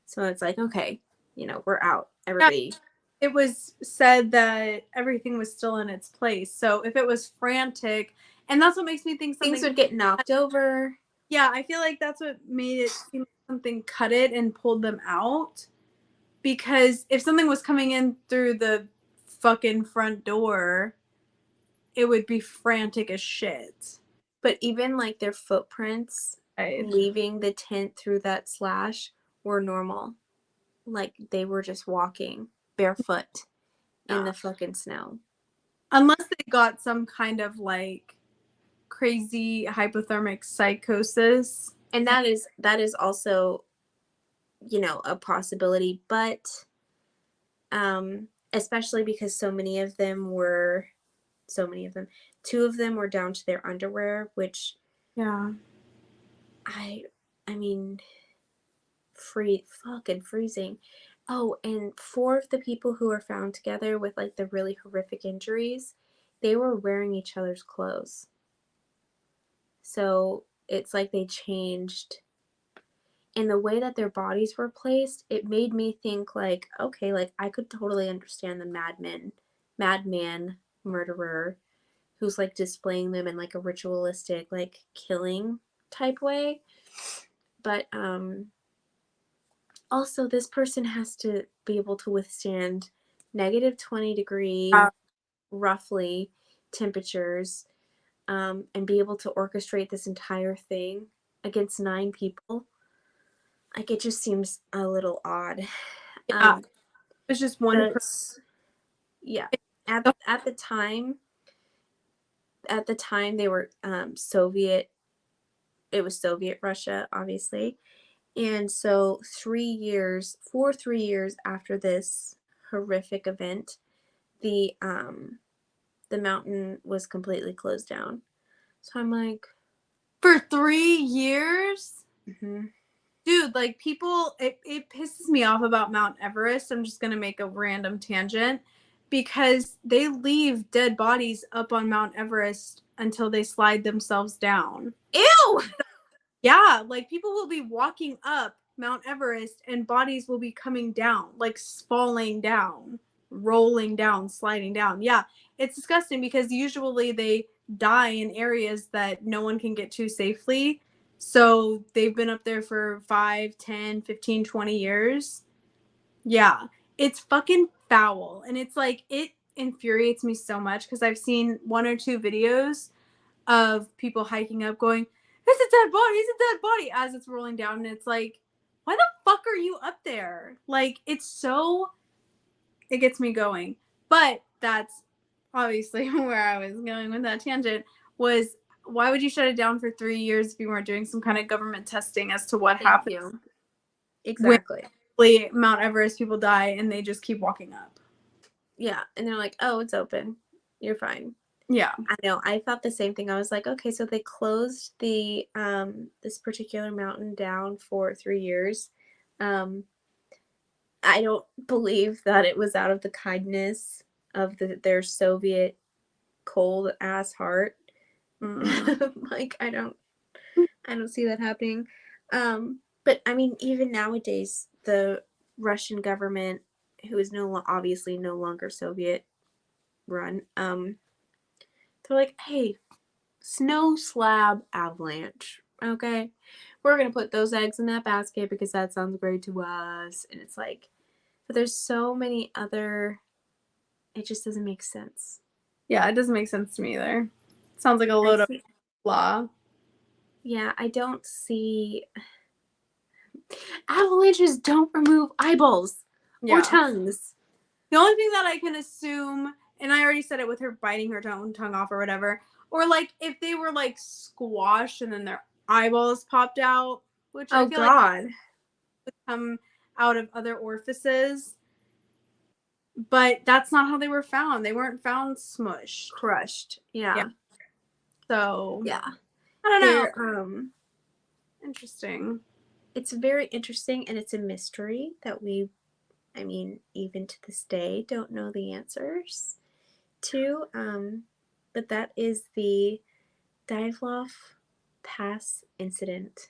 So it's like, okay, you know, we're out. yeah, Everybody. it was said that everything was still in its place. So if it was frantic, and that's what makes me think Things something, would get knocked over. yeah, I feel like that's what made it seem like something cut it and pulled them out. Because if something was coming in through the fucking front door, it would be frantic as shit. But even like their footprints Right. leaving the tent through that slash were normal. Like they were just walking barefoot in Yeah. the fucking snow. Unless they got some kind of like crazy hypothermic psychosis. And that is also, you know, a possibility, but especially because so many of them, two of them were down to their underwear, which Yeah. I I mean, fucking freezing. Oh, and four of the people who were found together with like the really horrific injuries, they were wearing each other's clothes. So it's like they changed in the way that their bodies were placed. It made me think like, okay, like I could totally understand the madman murderer who's like displaying them in like a ritualistic like killing type way. But also this person has to be able to withstand negative 20-degree roughly temperatures, and be able to orchestrate this entire thing against 9 people. Like it just seems a little odd. Yeah. um It's just one person. the Yeah, at the time, they were Soviet. It was Soviet Russia, obviously. And so 3 years after this horrific event, the mountain was completely closed down. So I'm like, For 3 years? mm-hmm. Dude, like people, it pisses me off about Mount Everest. I'm just going to make a random tangent because they leave dead bodies up on Mount Everest until they slide themselves down. Ew. Yeah, like people will be walking up Mount Everest and bodies will be coming down, like falling down, rolling down, sliding down. Yeah, it's disgusting because usually they die in areas that no one can get to safely. So they've been up there for 5, 10, 15, 20 years. Yeah, it's fucking foul. And it's like, it infuriates me so much because I've seen one or two videos of people hiking up going, it's a dead body, it's a dead body, as it's rolling down. And it's like, why the fuck are you up there? Like, it's so, it gets me going. But that's obviously where I was going with that tangent was, why would you shut it down for 3 years if you weren't doing some kind of government testing as to what Thank happens you. when Exactly. Mount Everest people die and they just keep walking up? Yeah, and they're like, oh, it's open, you're fine. Yeah. I know. I thought the same thing. I was like, okay, so they closed the this particular mountain down for 3 years. Um, I don't believe that it was out of the kindness of their Soviet cold ass heart. Mm. Like I don't see that happening. But I mean, even nowadays, the Russian government, who is obviously no longer Soviet run, they're like, hey, snow slab avalanche. Okay. We're going to put those eggs in that basket because that sounds great to us. And it's like, but there's so many other, it just doesn't make sense. Yeah, it doesn't make sense to me either. Sounds like a I load of see, blah. yeah, I don't see, Avalanches don't remove eyeballs or Yeah. tongues. The only thing that I can assume, and I already said it with her biting her tongue off or whatever, or like if they were like squashed and then their eyeballs popped out, which I Oh feel like God. come out of other orifices. But that's not how they were found. They weren't found smushed. Crushed. Yeah. Yeah. So Yeah. I don't know. They're Interesting. it's very interesting, and it's a mystery that I mean, even to this day, don't know the answers to. But that is the Diveloff Pass incident.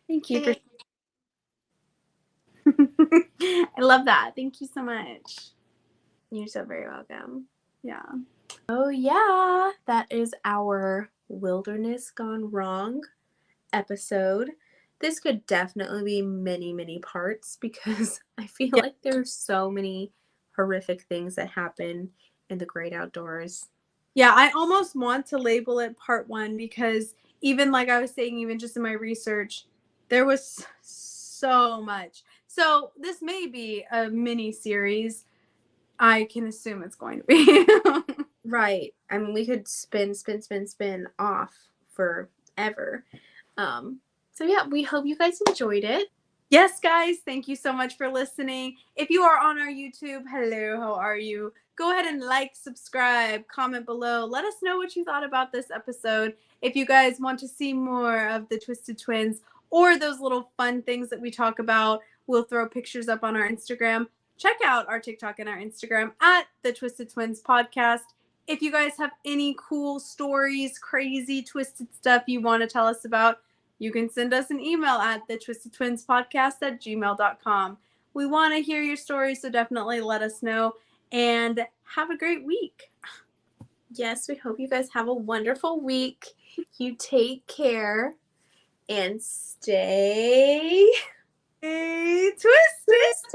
Thank you for. And I love that. Thank you so much. you're so very welcome. Yeah. Oh yeah, that is our Wilderness Gone Wrong episode. This could definitely be many, many parts because I feel Yeah. like there's so many horrific things that happen in the great outdoors. Yeah, I almost want to label it part 1 because even like I was saying, even just in my research, there was so much. So this may be a mini series. I can assume it's going to be. Right. I mean, we could spin off forever. So yeah, we hope you guys enjoyed it. Yes, guys, thank you so much for listening. If you are on our YouTube, hello, how are you? Go ahead and like, subscribe, comment below. Let us know what you thought about this episode. If you guys want to see more of the Twisted Twins or those little fun things that we talk about, we'll throw pictures up on our Instagram. Check out our TikTok and our Instagram at the Twisted Twins Podcast. If you guys have any cool stories, crazy, twisted stuff you want to tell us about, you can send us an email at thetwistedtwinspodcast@gmail.com. We want to hear your stories, so definitely let us know. And have a great week. Yes, we hope you guys have a wonderful week. You take care and stay Hey, twisted!